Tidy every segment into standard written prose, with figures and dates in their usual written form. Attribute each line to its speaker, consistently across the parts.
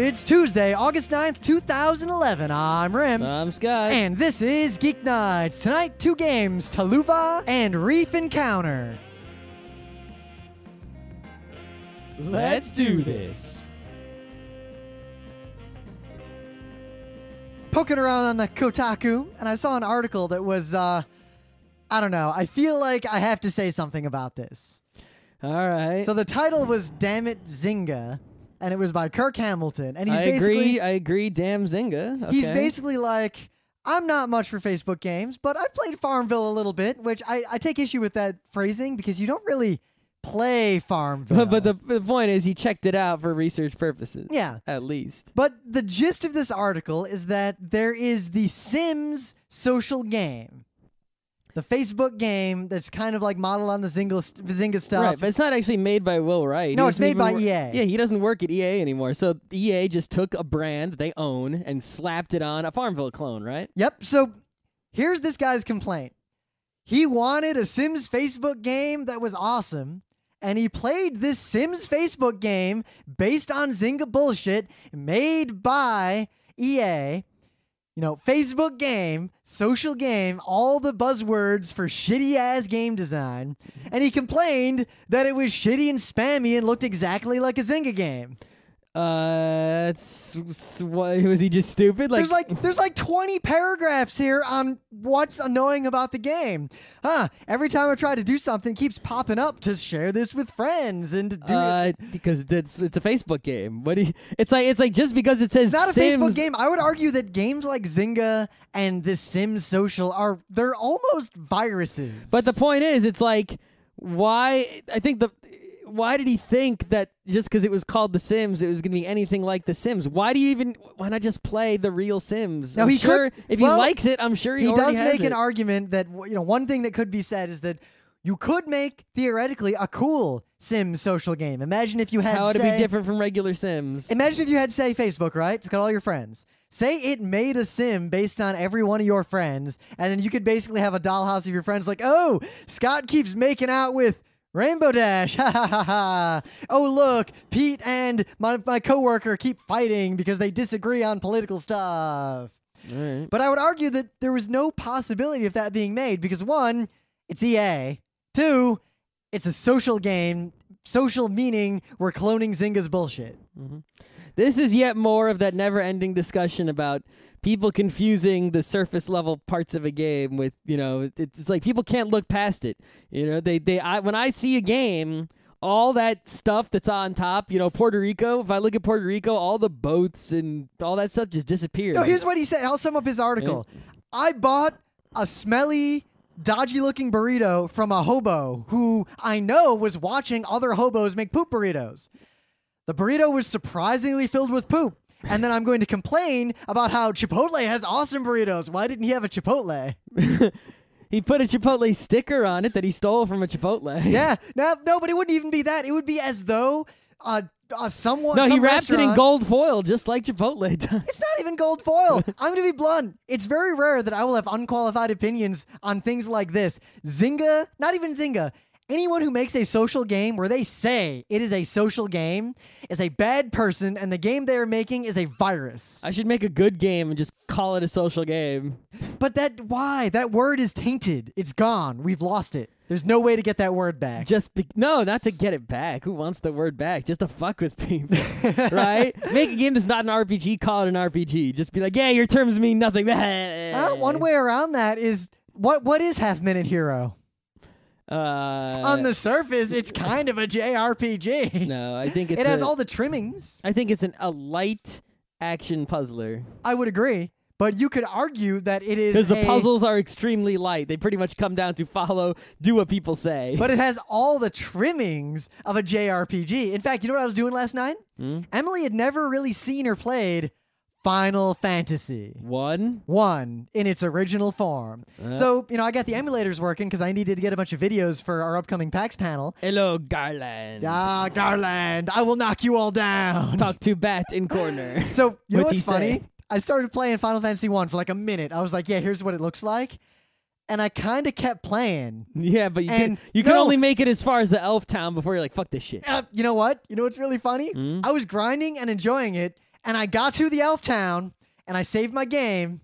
Speaker 1: It's Tuesday, August 9th, 2011. I'm Rim.
Speaker 2: I'm Scott.
Speaker 1: And this is Geeknights. Tonight, 2 games, Taluva and Reef Encounter.
Speaker 2: Let's do this.
Speaker 1: Poking around on the Kotaku, and I saw an article that was, I don't know. I feel like I have to say something about this.
Speaker 2: All right.
Speaker 1: So the title was Damn It Zynga, and it was by Kirk Hamilton. And he's
Speaker 2: I agree, damn Zynga. Okay.
Speaker 1: He's basically like, I'm not much for Facebook games, but I've played Farmville a little bit, which I take issue with that phrasing because you don't really play Farmville.
Speaker 2: But the point is he checked it out for research purposes.
Speaker 1: Yeah.
Speaker 2: At least.
Speaker 1: But the gist of this article is that there is the Sims social game. The Facebook game that's kind of like modeled on the Zynga stuff.
Speaker 2: Right, but it's not actually made by Will Wright.
Speaker 1: No, it's made by EA.
Speaker 2: Yeah, he doesn't work at EA anymore. So EA just took a brand that they own and slapped it on a Farmville clone, right?
Speaker 1: Yep. So here's this guy's complaint. He wanted a Sims Facebook game that was awesome, and he played this Sims Facebook game based on Zynga bullshit made by EA. You know, Facebook game, social game, all the buzzwords for shitty-ass game design. And he complained that it was shitty and spammy and looked exactly like a Zynga game.
Speaker 2: Was he just stupid?
Speaker 1: There's like 20 paragraphs here on what's annoying about the game. Every time I try to do something, it keeps popping up to share this with friends and to do it.
Speaker 2: Because it's a Facebook game. It's like just because it says
Speaker 1: it's not a
Speaker 2: Sims,
Speaker 1: Facebook game. I would argue that games like Zynga and this Sims Social they're almost viruses.
Speaker 2: But the point is, it's like, why did he think that just because it was called The Sims, it was going to be anything like The Sims? Why not just play the real Sims?
Speaker 1: Now,
Speaker 2: if he likes it, I'm sure he already
Speaker 1: does
Speaker 2: has
Speaker 1: make
Speaker 2: it.
Speaker 1: an argument that, one thing that could be said is that you could make, theoretically, a cool Sims social game. Imagine if you had,
Speaker 2: how would it be different from regular Sims?
Speaker 1: Imagine if you had, say, Facebook, right? It's got all your friends. Say it made a sim based on every one of your friends, and then you could basically have a dollhouse of your friends like, oh, Scott keeps making out with Rainbow Dash, ha ha ha ha. Oh, look, Pete and my coworker keep fighting because they disagree on political stuff.
Speaker 2: All right.
Speaker 1: But I would argue that there was no possibility of that being made because, 1, it's EA. 2, it's a social game. Social meaning we're cloning Zynga's bullshit.
Speaker 2: Mm-hmm. This is yet more of that never-ending discussion about people confusing the surface level parts of a game with, it's like people can't look past it. When I see a game, all that stuff that's on top, Puerto Rico, if I look at Puerto Rico, all the boats and all that stuff just disappears.
Speaker 1: No, here's what he said. I'll sum up his article. I bought a smelly, dodgy-looking burrito from a hobo who I know was watching other hobos make poop burritos. The burrito was surprisingly filled with poop. And then I'm going to complain about how Chipotle has awesome burritos. Why didn't he have a Chipotle?
Speaker 2: He put a Chipotle sticker on it that he stole from a Chipotle.
Speaker 1: Yeah. No, but it wouldn't even be that. It would be as though someone.
Speaker 2: No, he wrapped it in gold foil just like Chipotle does.
Speaker 1: It's not even gold foil. I'm going to be blunt. It's very rare that I will have unqualified opinions on things like this. Zynga, not even Zynga. Anyone who makes a social game where they say it is a social game is a bad person, and the game they are making is a virus.
Speaker 2: I should make a good game and just call it a social game.
Speaker 1: But why? That word is tainted. It's gone. We've lost it. There's no way to get that word back.
Speaker 2: No, not to get it back. Who wants the word back? Just to fuck with people, right? Make a game that's not an RPG, call it an RPG. Just be like, yeah, your terms mean nothing.
Speaker 1: One way around that is, what is Half Minute Hero? On the surface, it's kind of a JRPG.
Speaker 2: No, I think it
Speaker 1: has all the trimmings.
Speaker 2: I think it's a light action puzzler.
Speaker 1: I would agree, but you could argue that it is
Speaker 2: because the puzzles are extremely light. They pretty much come down to do what people say.
Speaker 1: But it has all the trimmings of a JRPG. In fact, you know what I was doing last night? Emily had never really seen or played Final Fantasy 1 in its original form. So, I got the emulators working because I needed to get a bunch of videos for our upcoming PAX panel.
Speaker 2: Hello, Garland.
Speaker 1: Ah, Garland, I will knock you all down.
Speaker 2: Talk to Bat in corner.
Speaker 1: So, you know what's funny? I started playing Final Fantasy 1 for like a minute. I was like, yeah, here's what it looks like. And I kind of kept playing.
Speaker 2: Yeah, but you can only make it as far as the elf town before you're like, fuck this shit.
Speaker 1: You know what? You know what's really funny? I was grinding and enjoying it. And I got to the elf town, and I saved my game,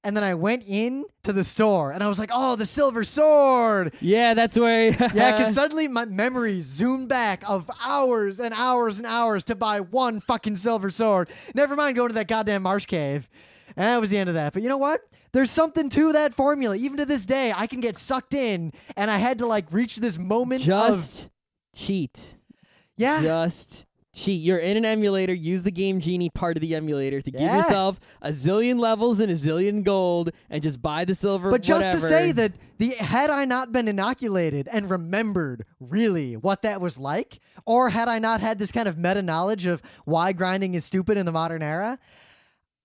Speaker 1: and then I went in to the store, and I was like, oh, the silver sword.
Speaker 2: Yeah, that's where...
Speaker 1: Yeah, because suddenly my memories zoomed back of hours and hours and hours to buy one fucking silver sword. Never mind going to that goddamn marsh cave. And that was the end of that. But you know what? There's something to that formula. Even to this day, I can get sucked in, and I had to like reach this moment
Speaker 2: Just cheat.
Speaker 1: Yeah.
Speaker 2: Just cheat. You're in an emulator. Use the Game Genie part of the emulator to give yourself a zillion levels and a zillion gold, and just buy the silver.
Speaker 1: But just to say that had I not been inoculated and remembered really what that was like, or had I not had this kind of meta knowledge of why grinding is stupid in the modern era,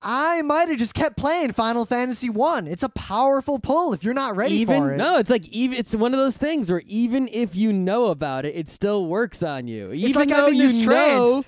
Speaker 1: I might have just kept playing Final Fantasy 1. It's a powerful pull if you're not ready for it.
Speaker 2: No, it's like it's one of those things where even if you know about it, it still works on you.
Speaker 1: It's
Speaker 2: even
Speaker 1: like
Speaker 2: though
Speaker 1: I'm in this trance.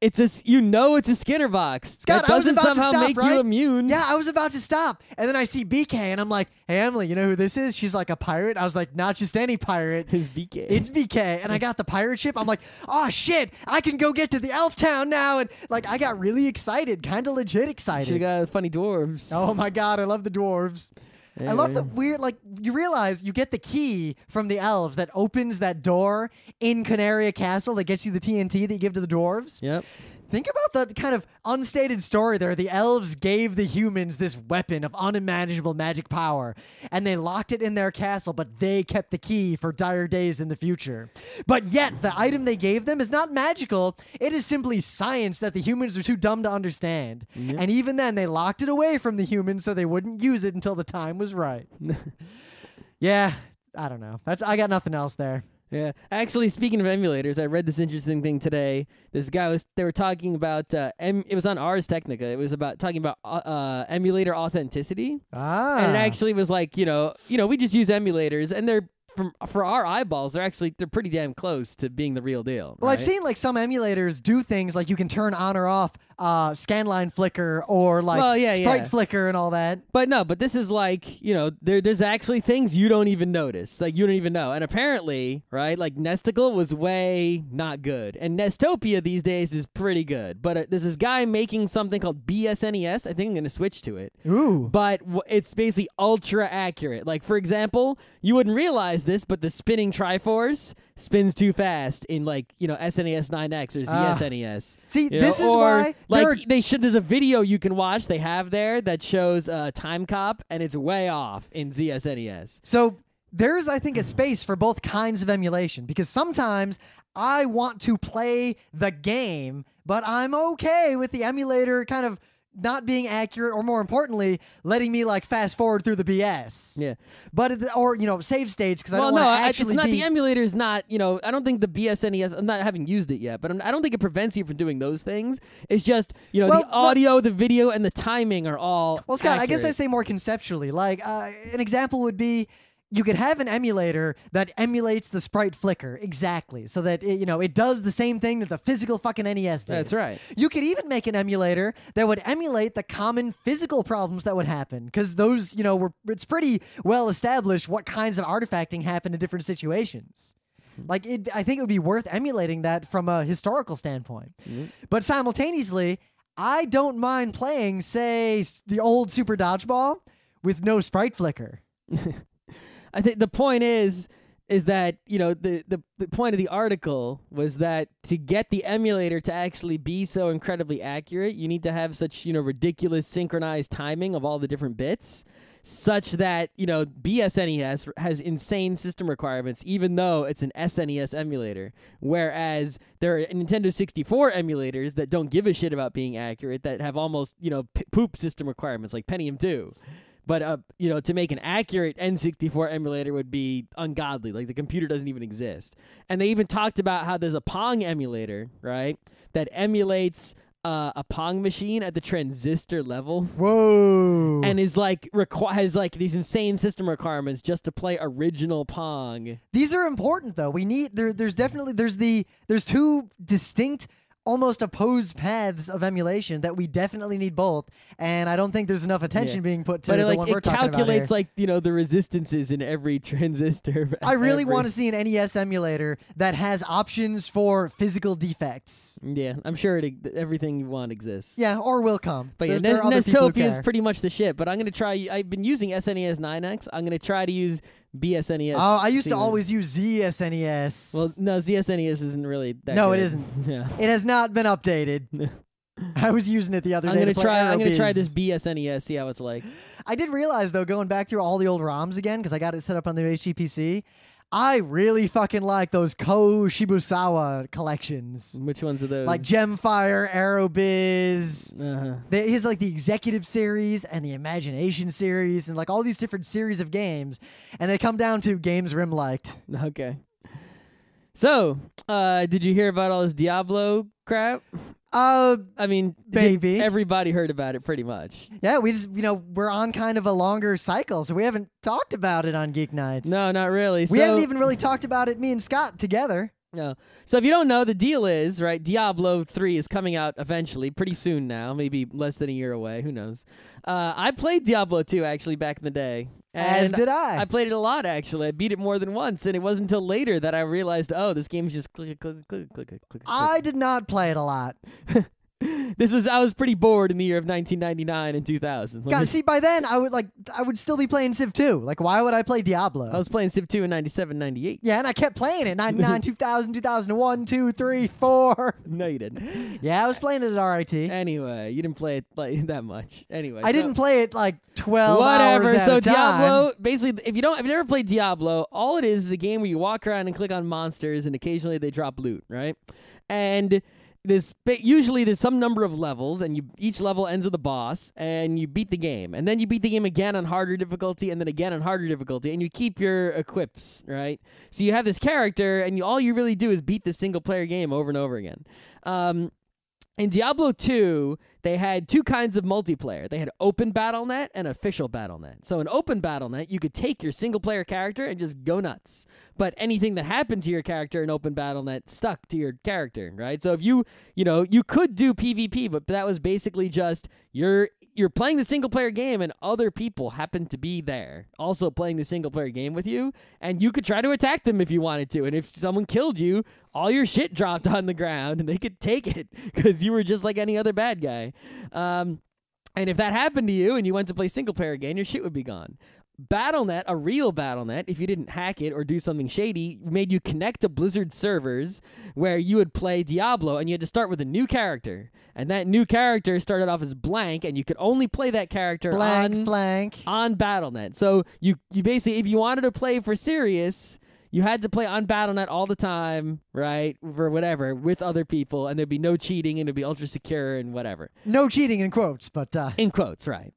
Speaker 2: It's a Skinner box.
Speaker 1: Scott,
Speaker 2: that
Speaker 1: I was
Speaker 2: doesn't
Speaker 1: about to
Speaker 2: somehow
Speaker 1: stop,
Speaker 2: make
Speaker 1: right?
Speaker 2: you immune.
Speaker 1: Yeah, I was about to stop. And then I see BK, and I'm like, hey, Emily, you know who this is? She's like a pirate. I was like, not just any pirate.
Speaker 2: It's BK.
Speaker 1: It's BK. And I got the pirate ship. I'm like, oh, shit, I can go get to the elf town now. And like, I got really excited, kind of legit excited.
Speaker 2: She got funny dwarves.
Speaker 1: Oh, my God, I love the dwarves.
Speaker 2: Anyway.
Speaker 1: I love the weird, like, you realize you get the key from the elves that opens that door in Canaria Castle that gets you the TNT that you give to the dwarves.
Speaker 2: Yep.
Speaker 1: Think about the kind of unstated story there. The elves gave the humans this weapon of unimaginable magic power, and they locked it in their castle, but they kept the key for dire days in the future. But yet, the item they gave them is not magical. It is simply science that the humans are too dumb to understand.
Speaker 2: Yep.
Speaker 1: And even then, they locked it away from the humans so they wouldn't use it until the time was right. Yeah, I don't know. I got nothing else there.
Speaker 2: Yeah. Actually, speaking of emulators, I read this interesting thing today. This guy they were talking about, it was on Ars Technica. It was about talking about emulator authenticity.
Speaker 1: Ah.
Speaker 2: And it actually was like, we just use emulators, and they're, for our eyeballs, they're pretty damn close to being the real deal.
Speaker 1: Well,
Speaker 2: right?
Speaker 1: I've seen like some emulators do things like you can turn on or off scanline flicker or like sprite flicker and all that.
Speaker 2: But this is like, there's actually things you don't even notice. Like, you don't even know. And apparently, right, like Nesticle was way not good. And Nestopia these days is pretty good. But there's this guy making something called BSNES. I think I'm going to switch to it.
Speaker 1: Ooh.
Speaker 2: But it's basically ultra accurate. Like, for example, you wouldn't realize this, but the spinning Triforce spins too fast in like, SNES 9X or ZSNES.
Speaker 1: See, this is why
Speaker 2: there's a video you can watch they have there that shows Time Cop, and it's way off in ZSNES.
Speaker 1: So there's, I think, a space for both kinds of emulation, because sometimes I want to play the game, but I'm okay with the emulator kind of not being accurate, or more importantly, letting me like fast forward through the BS.
Speaker 2: Yeah.
Speaker 1: But save states, because I don't want to actually
Speaker 2: it's not the emulator is not, I don't think the BSNES, I'm not having used it yet, but I don't think it prevents you from doing those things. It's just, the audio, the video, and the timing are all
Speaker 1: Well, Scott,
Speaker 2: accurate.
Speaker 1: I guess I say more conceptually. Like, an example would be, you could have an emulator that emulates the sprite flicker exactly, so that it does the same thing that the physical fucking NES did.
Speaker 2: That's right.
Speaker 1: You could even make an emulator that would emulate the common physical problems that would happen, because those, it's pretty well established what kinds of artifacting happen in different situations. Like, I think it would be worth emulating that from a historical standpoint. Mm-hmm. But simultaneously, I don't mind playing, say, the old Super Dodgeball with no sprite flicker.
Speaker 2: I think the point is that, the point of the article was that to get the emulator to actually be so incredibly accurate, you need to have such, ridiculous synchronized timing of all the different bits, such that, BSNES has insane system requirements, even though it's an SNES emulator. Whereas there are Nintendo 64 emulators that don't give a shit about being accurate, that have almost, poop system requirements, like Pentium 2. But, to make an accurate N64 emulator would be ungodly. Like, the computer doesn't even exist. And they even talked about how there's a Pong emulator, right, that emulates a Pong machine at the transistor level.
Speaker 1: Whoa.
Speaker 2: And is like has like these insane system requirements just to play original Pong.
Speaker 1: These are important, though. We need there's two distinct almost opposed paths of emulation that we definitely need both, and I don't think there's enough attention being put to the one we're talking about here.
Speaker 2: Calculates like the resistances in every transistor.
Speaker 1: I really want to see an NES emulator that has options for physical defects.
Speaker 2: Yeah, I'm sure everything you want exists.
Speaker 1: Yeah, or will come.
Speaker 2: But yeah, Nestopia is pretty much the shit. But I'm gonna try. I've been using SNES 9X. I'm gonna try to use BSNES.
Speaker 1: Oh, I used to always use ZSNES.
Speaker 2: Well, no, ZSNES isn't really that
Speaker 1: No,
Speaker 2: good.
Speaker 1: it isn't.
Speaker 2: Yeah.
Speaker 1: It has not been updated. I was using it the other day.
Speaker 2: I'm
Speaker 1: gonna
Speaker 2: try this BSNES, see how it's like.
Speaker 1: I did realize though, going back through all the old ROMs again, because I got it set up on the HGPC, I really fucking like those Ko Shibusawa collections.
Speaker 2: Which ones are those?
Speaker 1: Like Gemfire, Aerobiz.
Speaker 2: Uh-huh.
Speaker 1: He has like the Executive series and the Imagination series and like all these different series of games. And they come down to games Rim liked.
Speaker 2: Okay. So, did you hear about all this Diablo crap? I mean,
Speaker 1: baby.
Speaker 2: Everybody heard about it pretty much.
Speaker 1: Yeah, we just, we're on kind of a longer cycle, so we haven't talked about it on Geeknights.
Speaker 2: No, not really.
Speaker 1: We haven't even really talked about it, me and Scott, together.
Speaker 2: No. So if you don't know, the deal is, right, Diablo 3 is coming out eventually, pretty soon now, maybe less than a year away, who knows. I played Diablo 2, actually, back in the day.
Speaker 1: As did I.
Speaker 2: I played it a lot, actually. I beat it more than once, and it wasn't until later that I realized, oh, this game's just click.
Speaker 1: I did not play it a lot.
Speaker 2: I was pretty bored in the year of 1999 and 2000.
Speaker 1: God, see, by then I would still be playing Civ 2. Like, why would I play Diablo?
Speaker 2: I was playing Civ 2 in 97, 98.
Speaker 1: Yeah, and I kept playing it. 99, 2000, 2001, 2, 3, 4.
Speaker 2: No, you didn't.
Speaker 1: Yeah, I was playing it at RIT.
Speaker 2: Anyway, you didn't play it like that much. Anyway,
Speaker 1: I didn't play it like 12 hours at
Speaker 2: so
Speaker 1: a time.
Speaker 2: Diablo, basically, if you've never played Diablo, all it is a game where you walk around and click on monsters, and occasionally they drop loot, right? And usually there's some number of levels, and each level ends with a boss, and you beat the game. And then you beat the game again on harder difficulty, and then again on harder difficulty, and you keep your equips, right? So you have this character, and all you really do is beat the single-player game over and over again. In Diablo 2, they had two kinds of multiplayer. They had open BattleNet and official BattleNet. So in open BattleNet, you could take your single-player character and just go nuts. But anything that happened to your character in open BattleNet stuck to your character, right? So if you could do PvP, but that was basically just you're playing the single-player game and other people happen to be there also playing the single-player game with you, and you could try to attack them if you wanted to. And if someone killed you, all your shit dropped on the ground, and they could take it because you were just like any other bad guy. And if that happened to you and you went to play single-player again, your shit would be gone. BattleNet, a real BattleNet, if you didn't hack it or do something shady, made you connect to Blizzard servers where you would play Diablo, and you had to start with a new character. And that new character started off as blank, and you could only play that character on BattleNet. So you basically, if you wanted to play for serious, you had to play on BattleNet all the time, right, for whatever, with other people, and there'd be no cheating, and it'd be ultra secure and whatever.
Speaker 1: No cheating in quotes, but...
Speaker 2: In quotes, right.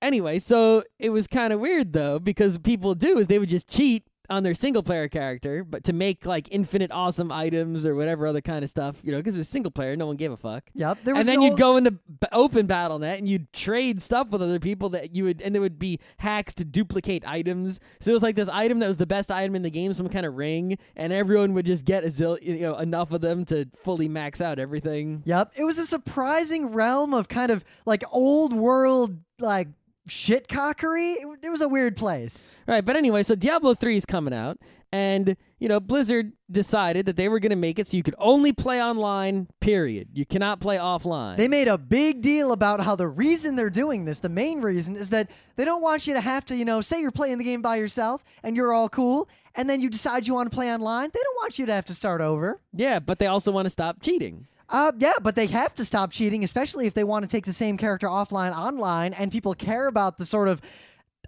Speaker 2: Anyway, so it was kind of weird, though, because people they would just cheat on their single-player character, but to make, like, infinite awesome items or whatever other kind of stuff, because it was single-player, no one gave a fuck.
Speaker 1: Yep.
Speaker 2: And then you'd go into open BattleNet, and you'd trade stuff with other people and there would be hacks to duplicate items. So it was like this item that was the best item in the game, some kind of ring, and everyone would just get enough of them to fully max out everything.
Speaker 1: Yep. It was a surprising realm of kind of, like, old-world, like, shitcockery. It was a weird place.
Speaker 2: Right, but anyway, so Diablo 3 is coming out, and, Blizzard decided that they were going to make it so you could only play online, period. You cannot play offline.
Speaker 1: They made a big deal about how the reason they're doing this, the main reason, is that they don't want you to have to, say you're playing the game by yourself, and you're all cool, and then you decide you want to play online. They don't want you to have to start over.
Speaker 2: Yeah, but they also want to stop cheating.
Speaker 1: Yeah, but they have to stop cheating, especially if they want to take the same character offline, online, and people care about the sort of,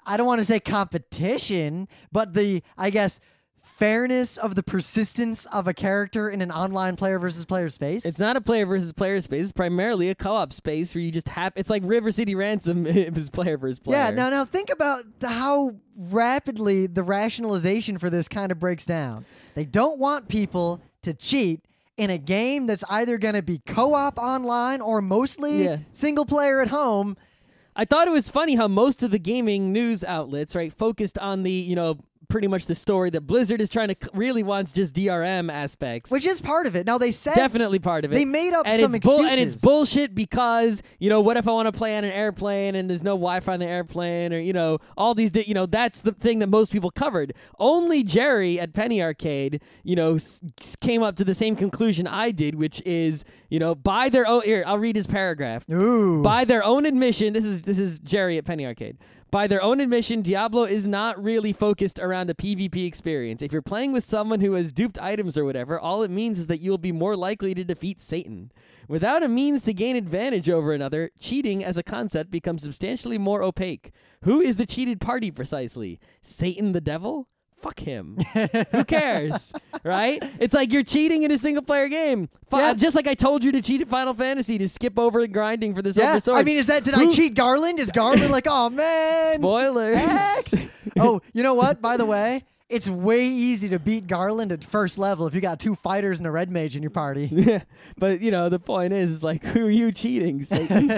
Speaker 1: I don't want to say competition, but the, I guess, fairness of the persistence of a character in an online player versus player space.
Speaker 2: It's not a player versus player space. It's primarily a co-op space where you just have, it's like River City Ransom is player versus player.
Speaker 1: Yeah, now think about how rapidly the rationalization for this kind of breaks down. They don't want people to cheat in a game that's either going to be co-op online or mostly single player at home.
Speaker 2: I thought it was funny how most of the gaming news outlets, right, focused on the, pretty much the story that Blizzard is trying to really wants just DRM aspects.
Speaker 1: Which is part of it. Now, they said...
Speaker 2: Definitely part of it.
Speaker 1: They made up some excuses.
Speaker 2: And it's bullshit because, what if I want to play on an airplane and there's no Wi-Fi on the airplane or, all these, that's the thing that most people covered. Only Jerry at Penny Arcade, came up to the same conclusion I did, which is, by their own... Here, I'll read his paragraph.
Speaker 1: Ooh.
Speaker 2: By their own admission, this is Jerry at Penny Arcade. By their own admission, Diablo is not really focused around a PvP experience. If you're playing with someone who has duped items or whatever, all it means is that you'll be more likely to defeat Satan. Without a means to gain advantage over another, cheating as a concept becomes substantially more opaque. Who is the cheated party precisely? Satan the devil? Fuck him. Who cares? Right? It's like you're cheating in a single-player game. Just like I told you to cheat at Final Fantasy to skip over the grinding for the Silver Sword.
Speaker 1: I mean, did I cheat Garland? Is Garland like, oh, man.
Speaker 2: Spoilers.
Speaker 1: X. Oh, you know what? By the way, it's way easy to beat Garland at first level if you got 2 fighters and a red mage in your party.
Speaker 2: Yeah, but the point is like, who are you cheating, Satan?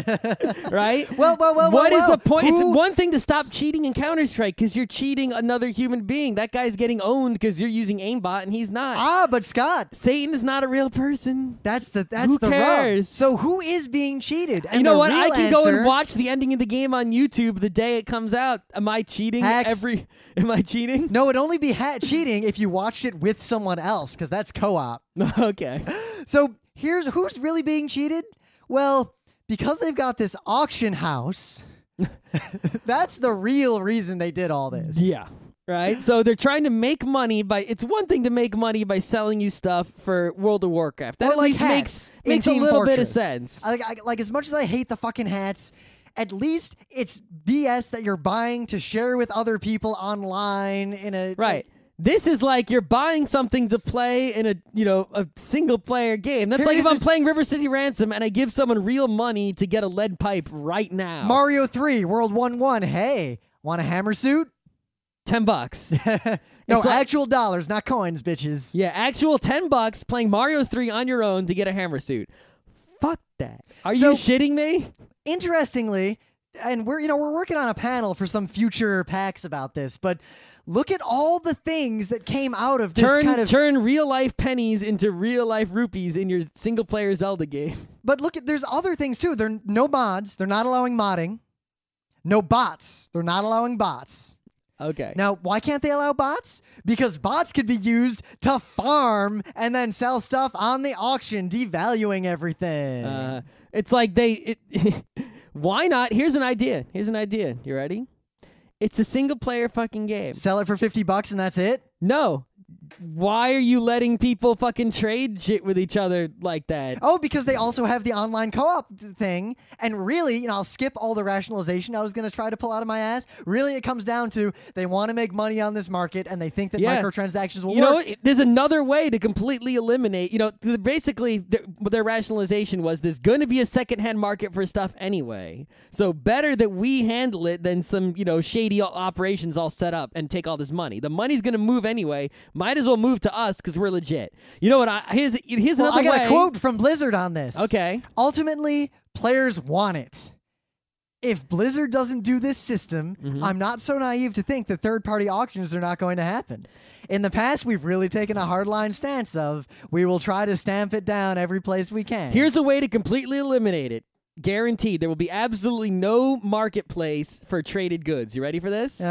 Speaker 2: Right?
Speaker 1: Well.
Speaker 2: What is the point? It's one thing to stop cheating in Counter-Strike because you're cheating another human being. That guy's getting owned because you're using aimbot and he's not.
Speaker 1: But Scott,
Speaker 2: Satan is not a real person.
Speaker 1: That's the
Speaker 2: cares?
Speaker 1: rub. So who is being cheated? And
Speaker 2: you know what? I can go and
Speaker 1: answer,
Speaker 2: watch the ending of the game on YouTube the day it comes out. Am I cheating? Am I cheating?
Speaker 1: No, it'd only be cheating if you watched it with someone else, because that's co-op.
Speaker 2: Okay.
Speaker 1: So here's who's really being cheated. Well, because they've got this auction house, that's the real reason they did all this.
Speaker 2: Yeah. Right? So they're trying to make money it's one thing to make money by selling you stuff for World of Warcraft. That
Speaker 1: or
Speaker 2: at
Speaker 1: like
Speaker 2: least
Speaker 1: hats
Speaker 2: makes a little bit of sense.
Speaker 1: Like as much as I hate the fucking hats, at least it's BS that you're buying to share with other people online in a...
Speaker 2: Right. This is like you're buying something to play in a single player game. That's like if I'm playing River City Ransom and I give someone real money to get a lead pipe right now.
Speaker 1: Mario 3, World 1-1. Hey, want a hammer suit?
Speaker 2: $10.
Speaker 1: No, actual dollars, not coins, bitches.
Speaker 2: Yeah, actual $10 playing Mario 3 on your own to get a hammer suit. Fuck that. Are you shitting me?
Speaker 1: Interestingly, and we're working on a panel for some future packs about this, but look at all the things that came out of this
Speaker 2: turn real life pennies into real life rupees in your single player Zelda game.
Speaker 1: But there's other things too. There are no mods. They're not allowing modding. No bots. They're not allowing bots.
Speaker 2: Okay.
Speaker 1: Now, why can't they allow bots? Because bots could be used to farm and then sell stuff on the auction, devaluing everything.
Speaker 2: It's like why not? Here's an idea. You ready? It's a single player fucking game.
Speaker 1: Sell it for $50 and that's it?
Speaker 2: No. Why are you letting people fucking trade shit with each other like that?
Speaker 1: Oh, because they also have the online co-op thing. And really, I'll skip all the rationalization I was going to try to pull out of my ass. Really, it comes down to they want to make money on this market and they think that microtransactions will work.
Speaker 2: There's another way to completely eliminate, basically their rationalization was there's going to be a secondhand market for stuff anyway. So better that we handle it than some, shady operations all set up and take all this money. The money's going to move anyway. Might as well move to us because we're legit. You know what? Here's another way.
Speaker 1: I got a quote from Blizzard on this.
Speaker 2: Okay.
Speaker 1: Ultimately, players want it. If Blizzard doesn't do this system, I'm not so naive to think that third-party auctions are not going to happen. In the past, we've really taken a hardline stance of we will try to stamp it down every place we can.
Speaker 2: Here's a way to completely eliminate it. Guaranteed. There will be absolutely no marketplace for traded goods. You ready for this?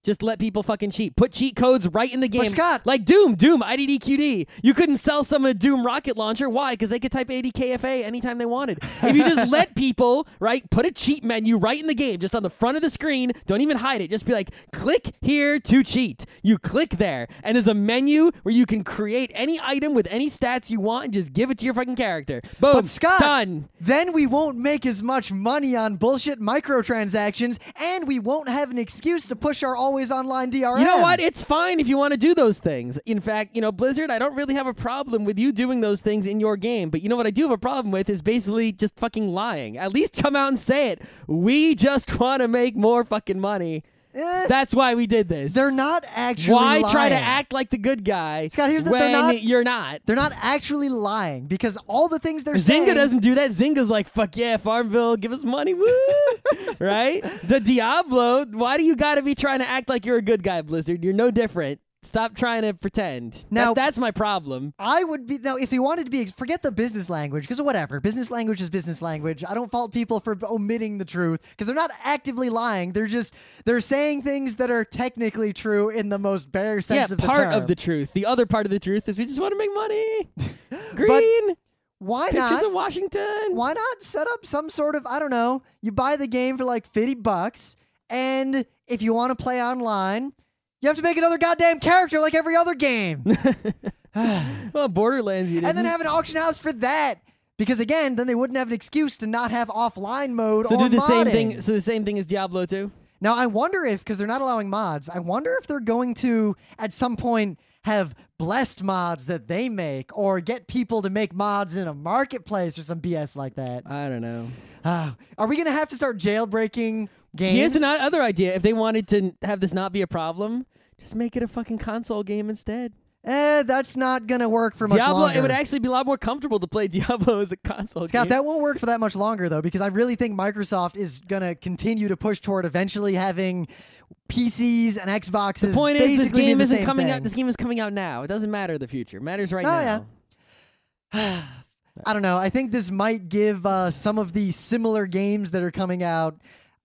Speaker 2: Just let people fucking cheat. Put cheat codes right in the game.
Speaker 1: But Scott,
Speaker 2: like Doom, IDDQD. You couldn't sell someone a Doom rocket launcher. Why? Because they could type ADKFA anytime they wanted. If you just let people, put a cheat menu right in the game, just on the front of the screen. Don't even hide it. Just be like, click here to cheat. You click there, and there's a menu where you can create any item with any stats you want and just give it to your fucking character. Boom.
Speaker 1: But Scott,
Speaker 2: done.
Speaker 1: Then we won't make as much money on bullshit microtransactions, and we won't have an excuse to push our always online DRM.
Speaker 2: You know what? It's fine if you want to do those things. In fact, Blizzard, I don't really have a problem with you doing those things in your game. But you know what I do have a problem with is basically just fucking lying. At least come out and say it. We just want to make more fucking money. That's why we did this.
Speaker 1: They're not actually
Speaker 2: Why
Speaker 1: lying.
Speaker 2: try to act like the good guy,
Speaker 1: Scott, here's the
Speaker 2: when
Speaker 1: you're
Speaker 2: not.
Speaker 1: They're not actually lying because all the things they're saying.
Speaker 2: Zynga doesn't do that. Zynga's like, fuck yeah, Farmville, give us money, woo! Right? The Diablo, why do you gotta be trying to act like you're a good guy, Blizzard? You're no different. Stop trying to pretend.
Speaker 1: Now,
Speaker 2: that's my problem.
Speaker 1: I would be now if you wanted to be forget the business language because whatever business language is business language. I don't fault people for omitting the truth because they're not actively lying. They're saying things that are technically true in the most bare sense of the term.
Speaker 2: Yeah, part of the truth. The other part of the truth is we just want to make money. Green.
Speaker 1: But why
Speaker 2: Pictures
Speaker 1: not?
Speaker 2: of Washington.
Speaker 1: Why not set up some sort of I don't know? You buy the game for like $50, and if you want to play online. You have to make another goddamn character like every other game.
Speaker 2: Well, Borderlands, you didn't.
Speaker 1: And then have an auction house for that. Because again, then they wouldn't have an excuse to not have offline mode
Speaker 2: so
Speaker 1: or
Speaker 2: do the
Speaker 1: modding.
Speaker 2: same thing. So the same thing as Diablo 2?
Speaker 1: Now, I wonder if, because they're not allowing mods, I wonder if they're going to, at some point, have blessed mods that they make or get people to make mods in a marketplace or some BS like that.
Speaker 2: I don't know.
Speaker 1: Are we going to have to start jailbreaking games?
Speaker 2: Here's another idea. If they wanted to have this not be a problem, just make it a fucking console game instead.
Speaker 1: That's not going to work for much longer.
Speaker 2: It would actually be a lot more comfortable to play Diablo as a console game.
Speaker 1: Scott, that won't work for that much longer, though, because I really think Microsoft is going to continue to push toward eventually having PCs and Xboxes.
Speaker 2: The point is, this game isn't
Speaker 1: coming
Speaker 2: out. This game is coming out now. It doesn't matter the future. It matters right now.
Speaker 1: Yeah. I don't know. I think this might give some of the similar games that are coming out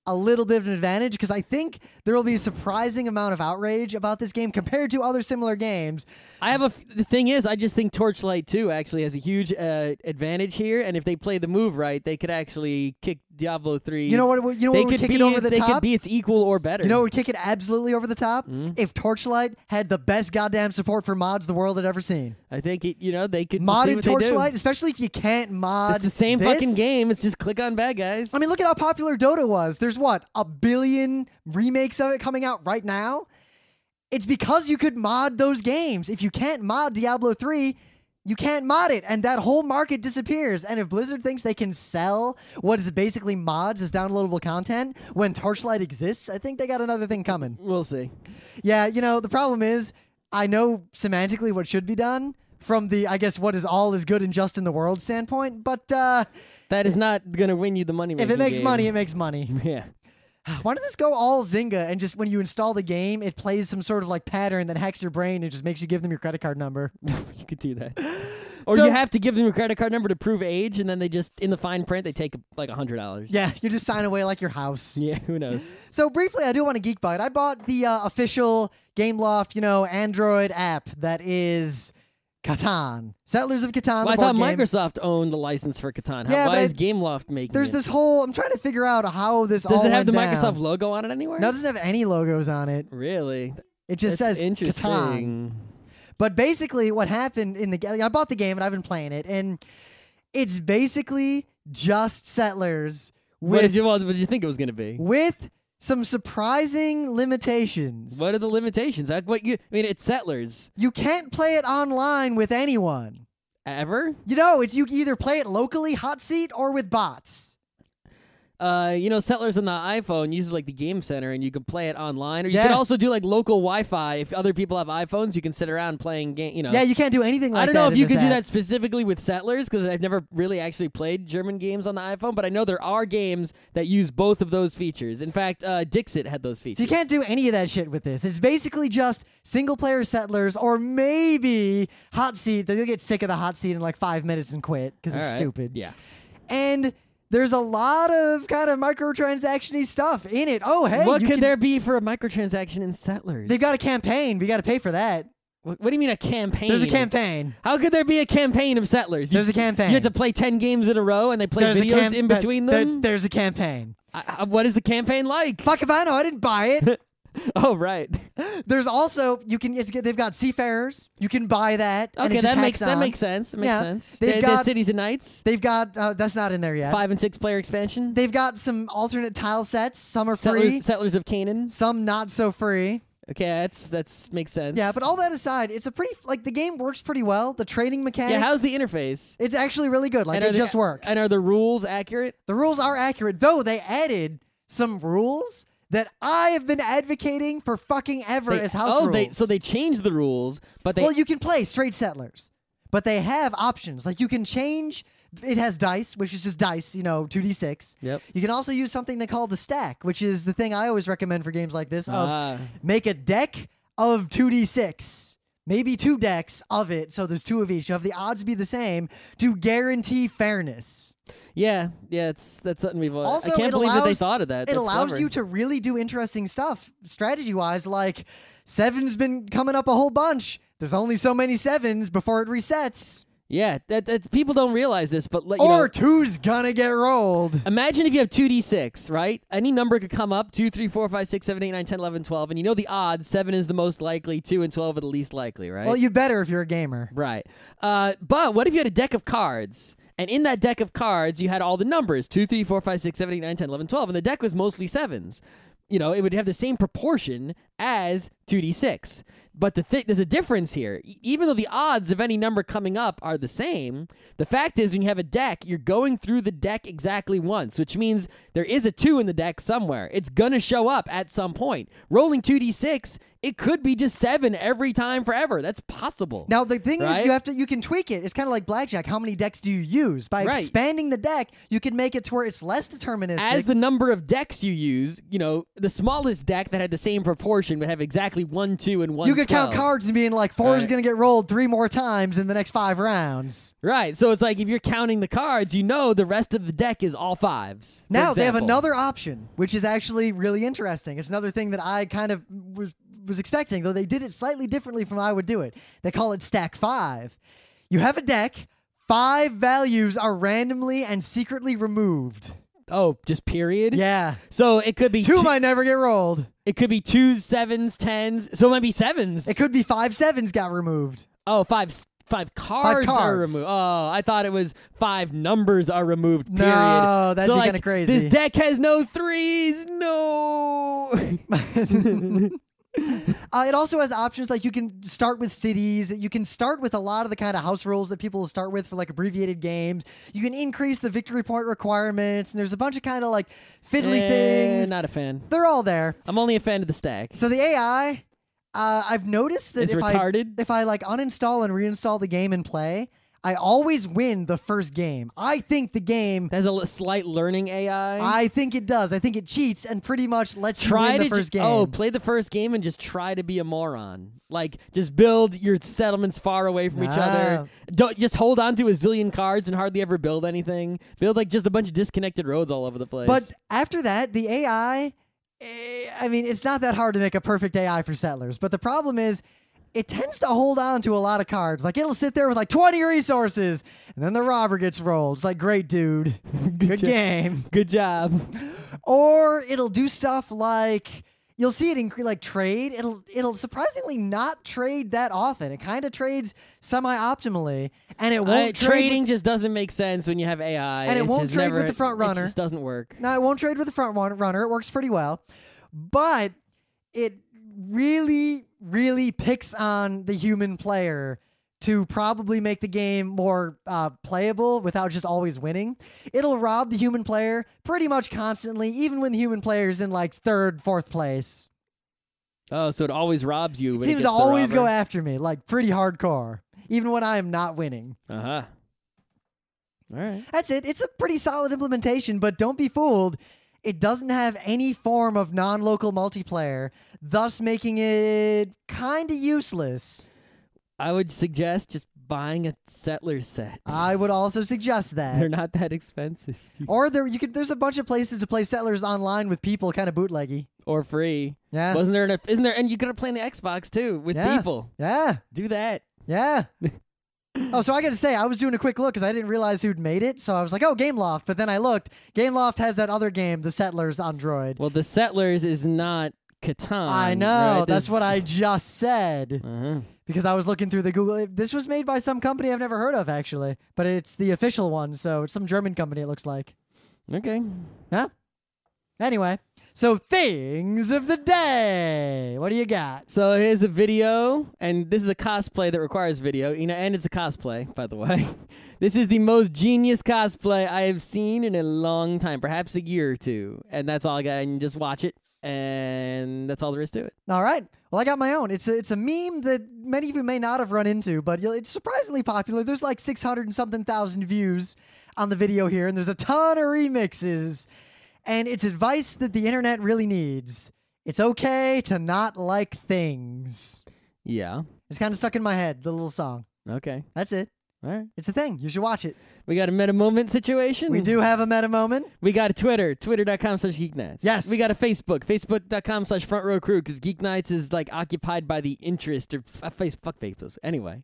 Speaker 1: a little bit of an advantage because I think there will be a surprising amount of outrage about this game compared to other similar games.
Speaker 2: The thing is, I just think Torchlight 2 actually has a huge advantage here, and if they play the move right, they could actually kick Diablo 3.
Speaker 1: You know what would kick it over the top?
Speaker 2: They could be its equal or better.
Speaker 1: You know what would kick it absolutely over the top? If Torchlight had the best goddamn support for mods the world had ever seen.
Speaker 2: I think they could
Speaker 1: modded
Speaker 2: see what
Speaker 1: Torchlight, especially if you can't mod.
Speaker 2: It's the same fucking game. It's just click on bad guys.
Speaker 1: I mean, look at how popular Dota was. There's what, 1 billion remakes of it coming out right now? It's because you could mod those games. If you can't mod Diablo 3, you can't mod it, and that whole market disappears. And if Blizzard thinks they can sell what is basically mods as downloadable content when Torchlight exists, I think they got another thing coming.
Speaker 2: We'll see.
Speaker 1: Yeah, the problem is, I know semantically what should be done from the, I guess, what is all is good and just in the world standpoint, but
Speaker 2: that is not going to win you the money.
Speaker 1: If it makes money, it makes money.
Speaker 2: Yeah.
Speaker 1: Why don't this go all Zynga and just when you install the game, it plays some sort of like pattern that hacks your brain and just makes you give them your credit card number?
Speaker 2: You could do that. Or you have to give them your credit card number to prove age, and then they just, in the fine print, they take like $100.
Speaker 1: Yeah, you just sign away like your house.
Speaker 2: Yeah, who knows?
Speaker 1: So briefly, I do want to geekbite. I bought the official Gameloft, Android app that is Catan. Settlers of Catan.
Speaker 2: Well, I thought Microsoft owned the license for Catan. Why is Gameloft making
Speaker 1: There's
Speaker 2: it?
Speaker 1: this whole... I'm trying to figure out how this all
Speaker 2: Does it have the
Speaker 1: went down.
Speaker 2: Microsoft logo on it anywhere?
Speaker 1: No, it doesn't have any logos on it.
Speaker 2: Really?
Speaker 1: It just says Catan. But basically what happened in the... I bought the game and I've been playing it, and it's basically just Settlers with...
Speaker 2: What did you think it was going to be?
Speaker 1: With some surprising limitations.
Speaker 2: What are the limitations? It's Settlers.
Speaker 1: You can't play it online with anyone.
Speaker 2: Ever?
Speaker 1: It's you either play it locally, hot seat, or with bots.
Speaker 2: Settlers on the iPhone uses like the Game Center, and you can play it online, or you can also do like local Wi-Fi. If other people have iPhones, you can sit around playing game.
Speaker 1: Yeah, you can't do anything like that.
Speaker 2: I don't know if you can do
Speaker 1: app.
Speaker 2: that specifically with Settlers because I've never really actually played German games on the iPhone, but I know there are games that use both of those features. In fact, Dixit had those features.
Speaker 1: So you can't do any of that shit with this. It's basically just single-player Settlers, or maybe hot seat. You'll get sick of the hot seat in like 5 minutes and quit because it's stupid.
Speaker 2: Yeah,
Speaker 1: and there's a lot of kind of microtransaction-y stuff in it. Oh, hey.
Speaker 2: What could there be for a microtransaction in Settlers?
Speaker 1: They've got a campaign. We got to pay for that.
Speaker 2: What do you mean a campaign?
Speaker 1: There's a campaign.
Speaker 2: How could there be a campaign of Settlers?
Speaker 1: There's a campaign.
Speaker 2: You have to play 10 games in a row and they play videos in between them?
Speaker 1: There's a campaign.
Speaker 2: What is the campaign like?
Speaker 1: Fuck if I know. I didn't buy it.
Speaker 2: Oh, right.
Speaker 1: There's also, they've got Seafarers. You can buy that.
Speaker 2: Okay,
Speaker 1: and it just
Speaker 2: that makes
Speaker 1: sense.
Speaker 2: It makes sense.
Speaker 1: They've got
Speaker 2: Cities and Nights.
Speaker 1: They've got, that's not in there yet.
Speaker 2: 5 and 6 player expansion.
Speaker 1: They've got some alternate tile sets. Some are free.
Speaker 2: Settlers of Canaan.
Speaker 1: Some not so free.
Speaker 2: Okay, that's makes sense.
Speaker 1: Yeah, but all that aside, it's a pretty, the game works pretty well. The trading mechanic.
Speaker 2: Yeah, how's the interface?
Speaker 1: It's actually really good. It just works.
Speaker 2: And are the rules accurate?
Speaker 1: The rules are accurate, though they added some rules that I have been advocating for fucking ever as house rules.
Speaker 2: So they changed the rules, but they...
Speaker 1: Well, you can play straight settlers, but they have options. Like, you can change... It has dice, which is just dice, 2d6.
Speaker 2: Yep.
Speaker 1: You can also use something they call the stack, which is the thing I always recommend for games like this, of make a deck of 2d6. Maybe 2 decks of it, so there's 2 of each. You have the odds be the same to guarantee fairness.
Speaker 2: Yeah, that's something we've...
Speaker 1: Also,
Speaker 2: I can't believe that they thought of that.
Speaker 1: It allows
Speaker 2: clever.
Speaker 1: you to really do interesting stuff strategy-wise, like 7's been coming up a whole bunch. There's only so many 7s before it resets.
Speaker 2: Yeah, that people don't realize this, but...
Speaker 1: Or 2's gonna get rolled.
Speaker 2: Imagine if you have 2d6, right? Any number could come up, 2, 3, 4, 5, 6, 7, 8, 9, 10, 11, 12, and you know the odds, 7 is the most likely, 2 and 12 are the least likely, right?
Speaker 1: Well, you better if you're a gamer.
Speaker 2: Right. But what if you had a deck of cards, and in that deck of cards, you had all the numbers, 2, 3, 4, 5, 6, 7, 8, 9, 10, 11, 12, and the deck was mostly 7s. It would have the same proportion as 2d6. But there's a difference here. Even though the odds of any number coming up are the same, the fact is when you have a deck, you're going through the deck exactly once, which means there is a 2 in the deck somewhere. It's going to show up at some point. Rolling 2d6, it could be just 7 every time forever. That's possible.
Speaker 1: Now, the thing is, you can tweak it. It's kind of like blackjack. How many decks do you use? By expanding the deck, you can make it to where it's less deterministic.
Speaker 2: As the number of decks you use, the smallest deck that had the same proportion would have exactly 1, 2, and 1,
Speaker 1: You could
Speaker 2: 12.
Speaker 1: count cards and being like, 4 is going to get rolled 3 more times in the next 5 rounds.
Speaker 2: Right. So it's like if you're counting the cards, the rest of the deck is all 5s.
Speaker 1: Now, they have another option, which is actually really interesting. It's another thing that I kind of was expecting, though they did it slightly differently from how I would do it. They call it Stack 5. You have a deck, 5 values are randomly and secretly removed.
Speaker 2: Oh, just period?
Speaker 1: Yeah.
Speaker 2: So it could be
Speaker 1: 2 might never get rolled.
Speaker 2: It could be 2s, 7s, 10s. So it might be 7s.
Speaker 1: It could be 5 7s got removed.
Speaker 2: Oh, 5 cards are removed. Oh, I thought it was 5 numbers are removed, period.
Speaker 1: No, that'd be kind of crazy.
Speaker 2: This deck has no 3s. No.
Speaker 1: It also has options like you can start with cities. You can start with a lot of the kind of house rules that people will start with for like abbreviated games. You can increase the victory point requirements, and there's a bunch of kind of like fiddly things.
Speaker 2: Not a fan.
Speaker 1: They're all there.
Speaker 2: I'm only a fan of the stack.
Speaker 1: So the AI, I've noticed that if I like uninstall and reinstall the game and play, I always win the first game. I think the game
Speaker 2: has a slight learning AI.
Speaker 1: I think it does. I think it cheats and pretty much lets you win the first game.
Speaker 2: Oh, play the first game and just try to be a moron. Like, just build your settlements far away from each other. Don't just hold on to a zillion cards and hardly ever build anything. Build like just a bunch of disconnected roads all over the place.
Speaker 1: But after that, the AI, I mean, it's not that hard to make a perfect AI for settlers. But the problem is, it tends to hold on to a lot of cards. Like, it'll sit there with like 20 resources, and then the robber gets rolled. It's like, great, dude. Good game.
Speaker 2: Good job.
Speaker 1: Or it'll do stuff like, you'll see it in like trade. It'll surprisingly not trade that often. It kind of trades semi-optimally, and it won't
Speaker 2: trading just doesn't make sense when you have AI.
Speaker 1: And it won't trade with the front runner.
Speaker 2: It just doesn't work.
Speaker 1: No, it won't trade with the front runner. It works pretty well. But it really picks on the human player to probably make the game more playable without just always winning. It'll rob the human player pretty much constantly, even when the human player is in like 3rd, 4th place.
Speaker 2: Oh, so it always robs you.
Speaker 1: It seems to always go after me, like pretty hardcore, even when I am not winning.
Speaker 2: Uh-huh. All right.
Speaker 1: That's it. It's a pretty solid implementation, but don't be fooled. It doesn't have any form of non-local multiplayer, thus making it kind of useless.
Speaker 2: I would suggest just buying a settler set.
Speaker 1: I would also suggest that.
Speaker 2: They're not that expensive.
Speaker 1: Or there's a bunch of places to play settlers online with people, kind of bootleggy.
Speaker 2: Or free.
Speaker 1: Yeah.
Speaker 2: Isn't there, and you could play on the Xbox too, with people.
Speaker 1: Yeah.
Speaker 2: Do that.
Speaker 1: Yeah. Oh, so I got to say, I was doing a quick look because I didn't realize who'd made it. So I was like, oh, Gameloft. But then I looked. Gameloft has that other game, The Settlers, on Android.
Speaker 2: Well, The Settlers is not Catan.
Speaker 1: I know.
Speaker 2: Right?
Speaker 1: That's what I just said.
Speaker 2: Uh-huh.
Speaker 1: Because I was looking through the Google. This was made by some company I've never heard of, actually. But it's the official one. So it's some German company, it looks like.
Speaker 2: Okay.
Speaker 1: Huh? Anyway. So, things of the day. What do you got?
Speaker 2: So, here's a video, and this is a cosplay that requires video, and it's a cosplay, by the way. This is the most genius cosplay I have seen in a long time, perhaps a year or two, and that's all I got, and just watch it. and that's all there is to it.
Speaker 1: All right. Well, I got my own. It's a meme that many of you may not have run into, but it's surprisingly popular. There's like 600 and something thousand views on the video here, and there's a ton of remixes. And it's advice that the internet really needs. It's okay to not like things.
Speaker 2: Yeah.
Speaker 1: It's kind of stuck in my head, the little song.
Speaker 2: Okay.
Speaker 1: That's it.
Speaker 2: All right.
Speaker 1: It's a thing. You should watch it.
Speaker 2: We got a meta moment situation.
Speaker 1: We do have a meta moment.
Speaker 2: We got a Twitter, twitter.com/geeknights.
Speaker 1: Yes.
Speaker 2: We got a Facebook, facebook.com/frontrowcrew, because Geeknights is like occupied by the interest or fuck Facebook. Anyway,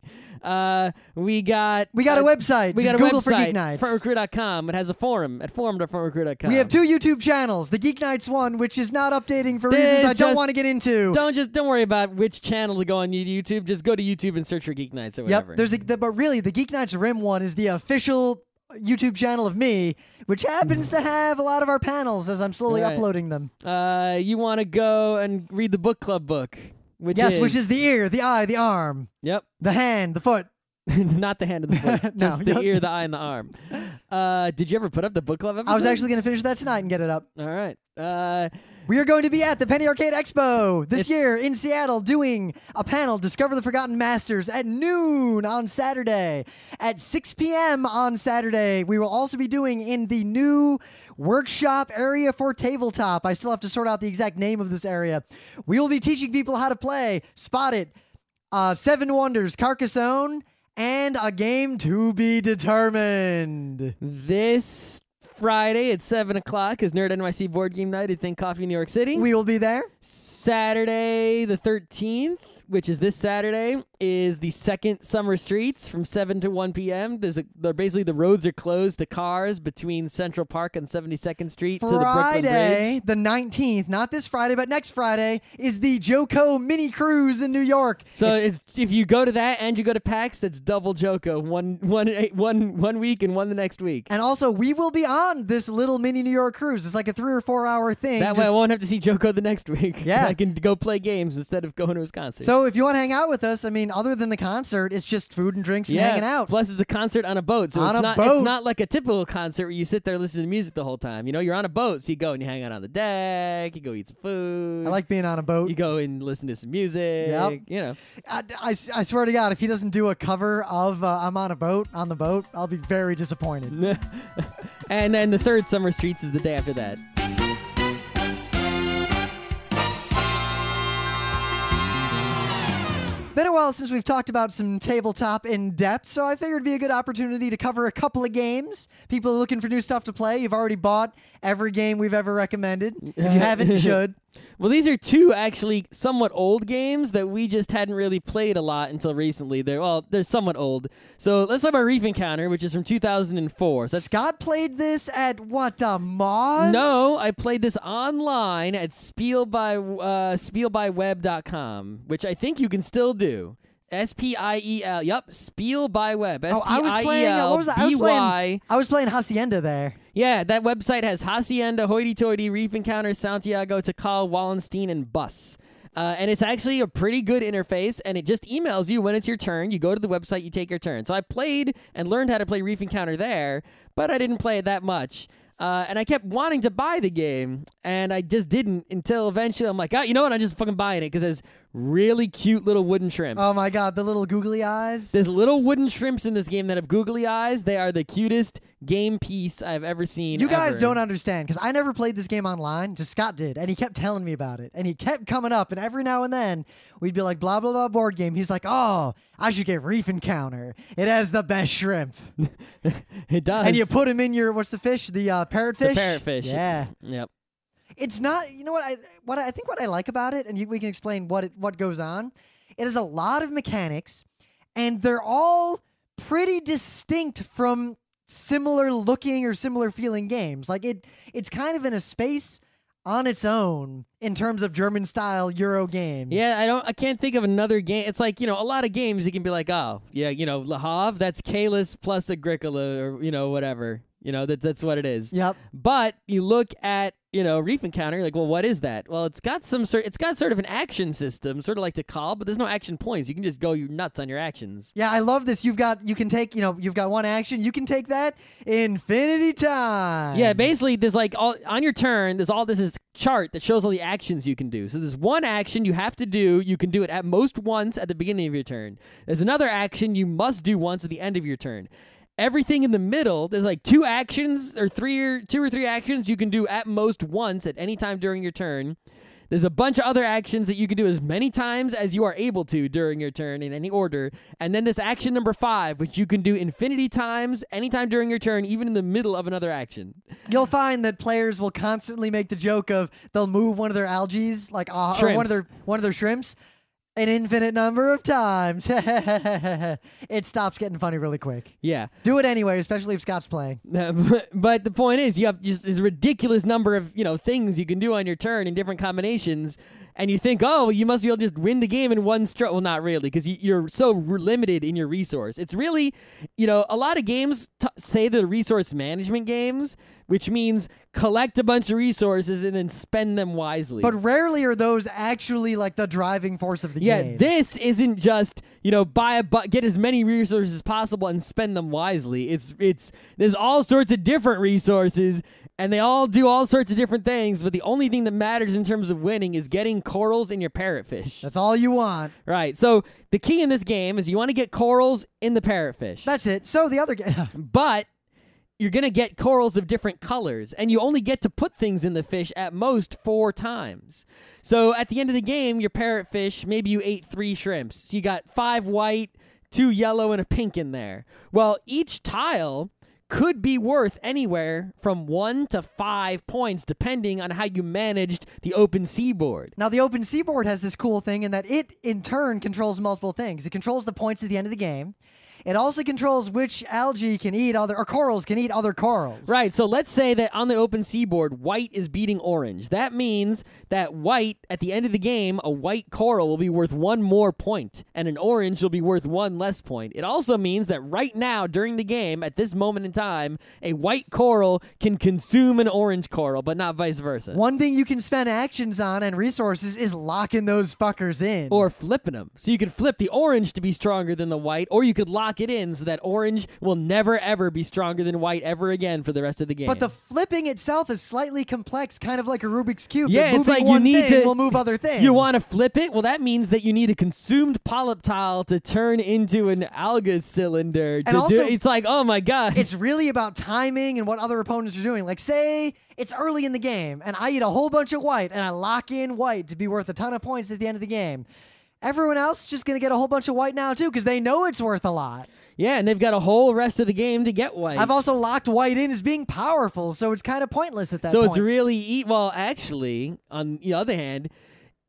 Speaker 2: we got
Speaker 1: a website.
Speaker 2: We
Speaker 1: Just
Speaker 2: got a
Speaker 1: Google
Speaker 2: website,
Speaker 1: for Geeknights.
Speaker 2: frontrecrew.com. It has a forum at forum.frontrecrew.com.
Speaker 1: We have 2 YouTube channels. The Geeknights one, which is not updating for reasons I don't want to get into.
Speaker 2: Don't worry about which channel to go on YouTube. Just go to YouTube and search for Geeknights or whatever.
Speaker 1: Yep. But really, the Geeknights Rim one is the official YouTube channel of me, which happens to have a lot of our panels as I'm slowly uploading them.
Speaker 2: You want to go and read the book club book, which
Speaker 1: is the ear, the eye, the arm.
Speaker 2: Yep.
Speaker 1: The hand, the foot.
Speaker 2: Not the hand and the foot. Just the ear, the eye, and the arm. Did you ever put up the book club episode?
Speaker 1: I was actually going to finish that tonight and get it up.
Speaker 2: All right.
Speaker 1: We are going to be at the Penny Arcade Expo this year in Seattle doing a panel, Discover the Forgotten Masters, at noon on Saturday. At 6 p.m. on Saturday, we will also be doing in the new workshop area for tabletop. I still have to sort out the exact name of this area. We will be teaching people how to play Spot It, Seven Wonders, Carcassonne, and a game to be determined.
Speaker 2: This Friday at 7 o'clock is Nerd NYC Board Game Night at Think Coffee, New York City.
Speaker 1: We will be there.
Speaker 2: Saturday the 13th, which is this Saturday, is the second Summer Streets from 7 to 1 p.m. Basically, the roads are closed to cars between Central Park and 72nd Street to the Brooklyn Bridge.
Speaker 1: Friday, the 19th, not this Friday, but next Friday, is the Joko mini cruise in New York.
Speaker 2: So if you go to that and you go to PAX, that's double Joko, one week and one the next week.
Speaker 1: And also, we will be on this little mini New York cruise. It's like a 3 or 4 hour thing.
Speaker 2: That way I won't have to see Joko the next week.
Speaker 1: Yeah.
Speaker 2: I can go play games instead of going to his concert.
Speaker 1: So if you want to hang out with us, I mean, other than the concert, it's just food and drinks and hanging out.
Speaker 2: Plus, it's a concert on a boat. So it's not like a typical concert where you sit there listening to music the whole time. You know, you're on a boat, so you go and you hang out on the deck. You go eat some food.
Speaker 1: I like being on a boat.
Speaker 2: You go and listen to some music.
Speaker 1: Yep.
Speaker 2: You know.
Speaker 1: I swear to God, if he doesn't do a cover of I'm on the boat, I'll be very disappointed.
Speaker 2: And then the third Summer Streets is the day after that.
Speaker 1: Been a while since we've talked about some tabletop in depth, so I figured it'd be a good opportunity to cover a couple of games. People are looking for new stuff to play. You've already bought every game we've ever recommended. If you haven't, you should.
Speaker 2: Well, these are 2 actually somewhat old games that we just hadn't really played a lot until recently. They're somewhat old. So let's talk about Reef Encounter, which is from 2004. So
Speaker 1: Scott played this at what, Moz?
Speaker 2: No, I played this online at spielbyweb.com, which I think you can still do. SPIEL. Yep, Spiel by Web.
Speaker 1: I was playing. What was that? I was playing Hacienda there.
Speaker 2: Yeah, that website has Hacienda, Hoity Toity, Reef Encounter, Santiago, Tikal, Wallenstein, and Bus. And it's actually a pretty good interface, and it just emails you when it's your turn. You go to the website, you take your turn. So I played and learned how to play Reef Encounter there, but I didn't play it that much. And I kept wanting to buy the game, and I just didn't until eventually I'm like, you know what? I'm just fucking buying it because there's really cute little wooden shrimps.
Speaker 1: Oh my God, the little googly eyes.
Speaker 2: There's little wooden shrimps in this game that have googly eyes. They are the cutest game piece I've ever seen.
Speaker 1: You guys don't understand because I never played this game online. Just Scott did, and he kept telling me about it, and he kept coming up, and every now and then we'd be like, blah, blah, blah, board game. He's like, oh, I should get Reef Encounter. It has the best shrimp.
Speaker 2: It does.
Speaker 1: And you put him in your, what's the fish? The parrotfish?
Speaker 2: The parrotfish.
Speaker 1: Yeah.
Speaker 2: Yep.
Speaker 1: It's not, you know what I think what I like about it, and we can explain what goes on. It has a lot of mechanics, and they're all pretty distinct from similar looking or similar feeling games. Like it's kind of in a space on its own in terms of German style Euro games.
Speaker 2: Yeah, I can't think of another game. It's like, a lot of games you can be like, oh, yeah, Le Havre, that's Caelus plus Agricola or, whatever. You know, that's what it is.
Speaker 1: Yep.
Speaker 2: But you look at, you know, Reef Encounter, you're like, well, what is that? Well, it's got sort of an action system, sort of like to call, but there's no action points. You can just go nuts on your actions.
Speaker 1: Yeah, I love this. You can take, you've got one action. You can take that infinity time.
Speaker 2: Yeah, basically, there's like on your turn, there's this chart that shows all the actions you can do. So there's one action you have to do. You can do it at most once at the beginning of your turn. There's another action you must do once at the end of your turn. Everything in the middle, there's like two or three actions you can do at most once at any time during your turn. There's a bunch of other actions that you can do as many times as you are able to during your turn in any order. And then this action number 5, which you can do infinity times anytime during your turn, even in the middle of another action.
Speaker 1: You'll find that players will constantly make the joke of they'll move one of their algae, like or one of their shrimps, an infinite number of times. It stops getting funny really quick.
Speaker 2: Yeah.
Speaker 1: Do it anyway, especially if Scott's playing.
Speaker 2: But the point is, you have just this ridiculous number of things you can do on your turn in different combinations, and you think, oh, you must be able to just win the game in one stroke. Well, not really, because you're so limited in your resource. It's really, a lot of games say they're resource management games, which means collect a bunch of resources and then spend them wisely.
Speaker 1: But rarely are those actually like the driving force of the game.
Speaker 2: Yeah, this isn't just, get as many resources as possible and spend them wisely. There's all sorts of different resources, and they all do all sorts of different things, but the only thing that matters in terms of winning is getting corals in your parrotfish.
Speaker 1: That's all you want.
Speaker 2: Right, so the key in this game is you want to get corals in the parrotfish.
Speaker 1: That's it. So the other game...
Speaker 2: But you're going to get corals of different colors, and you only get to put things in the fish at most 4 times. So at the end of the game, your parrotfish, maybe you ate 3 shrimps. So you got 5 white, 2 yellow, and a pink in there. Well, each tile could be worth anywhere from 1 to 5 points, depending on how you managed the open seaboard.
Speaker 1: Now, the open seaboard has this cool thing in that it, in turn, controls multiple things. It controls the points at the end of the game. It also controls which algae can eat corals can eat other corals.
Speaker 2: Right, so let's say that on the open seaboard, white is beating orange. That means that white, at the end of the game, a white coral will be worth 1 more point, and an orange will be worth 1 less point. It also means that right now, during the game, at this moment in time, a white coral can consume an orange coral, but not vice versa.
Speaker 1: One thing you can spend actions on and resources is locking those fuckers in.
Speaker 2: Or flipping them. So you could flip the orange to be stronger than the white, or you could lock it in so that orange will never ever be stronger than white ever again for the rest of the game.
Speaker 1: But the flipping itself is slightly complex, kind of like a Rubik's Cube.
Speaker 2: Yeah, it's like
Speaker 1: you need to will move other things.
Speaker 2: You want to flip it? Well, that means that you need a consumed polyp tile to turn into an alga cylinder.
Speaker 1: And also,
Speaker 2: it's like, oh my god.
Speaker 1: It's really about timing and what other opponents are doing. Like, say it's early in the game, and I eat a whole bunch of white, and I lock in white to be worth a ton of points at the end of the game. Everyone else is just going to get a whole bunch of white now, too, because they know it's worth a lot.
Speaker 2: Yeah, and they've got a whole rest of the game to get white.
Speaker 1: I've also locked white in as being powerful, so it's kind of pointless at that
Speaker 2: point.
Speaker 1: So
Speaker 2: it's really... Well, actually, on the other hand,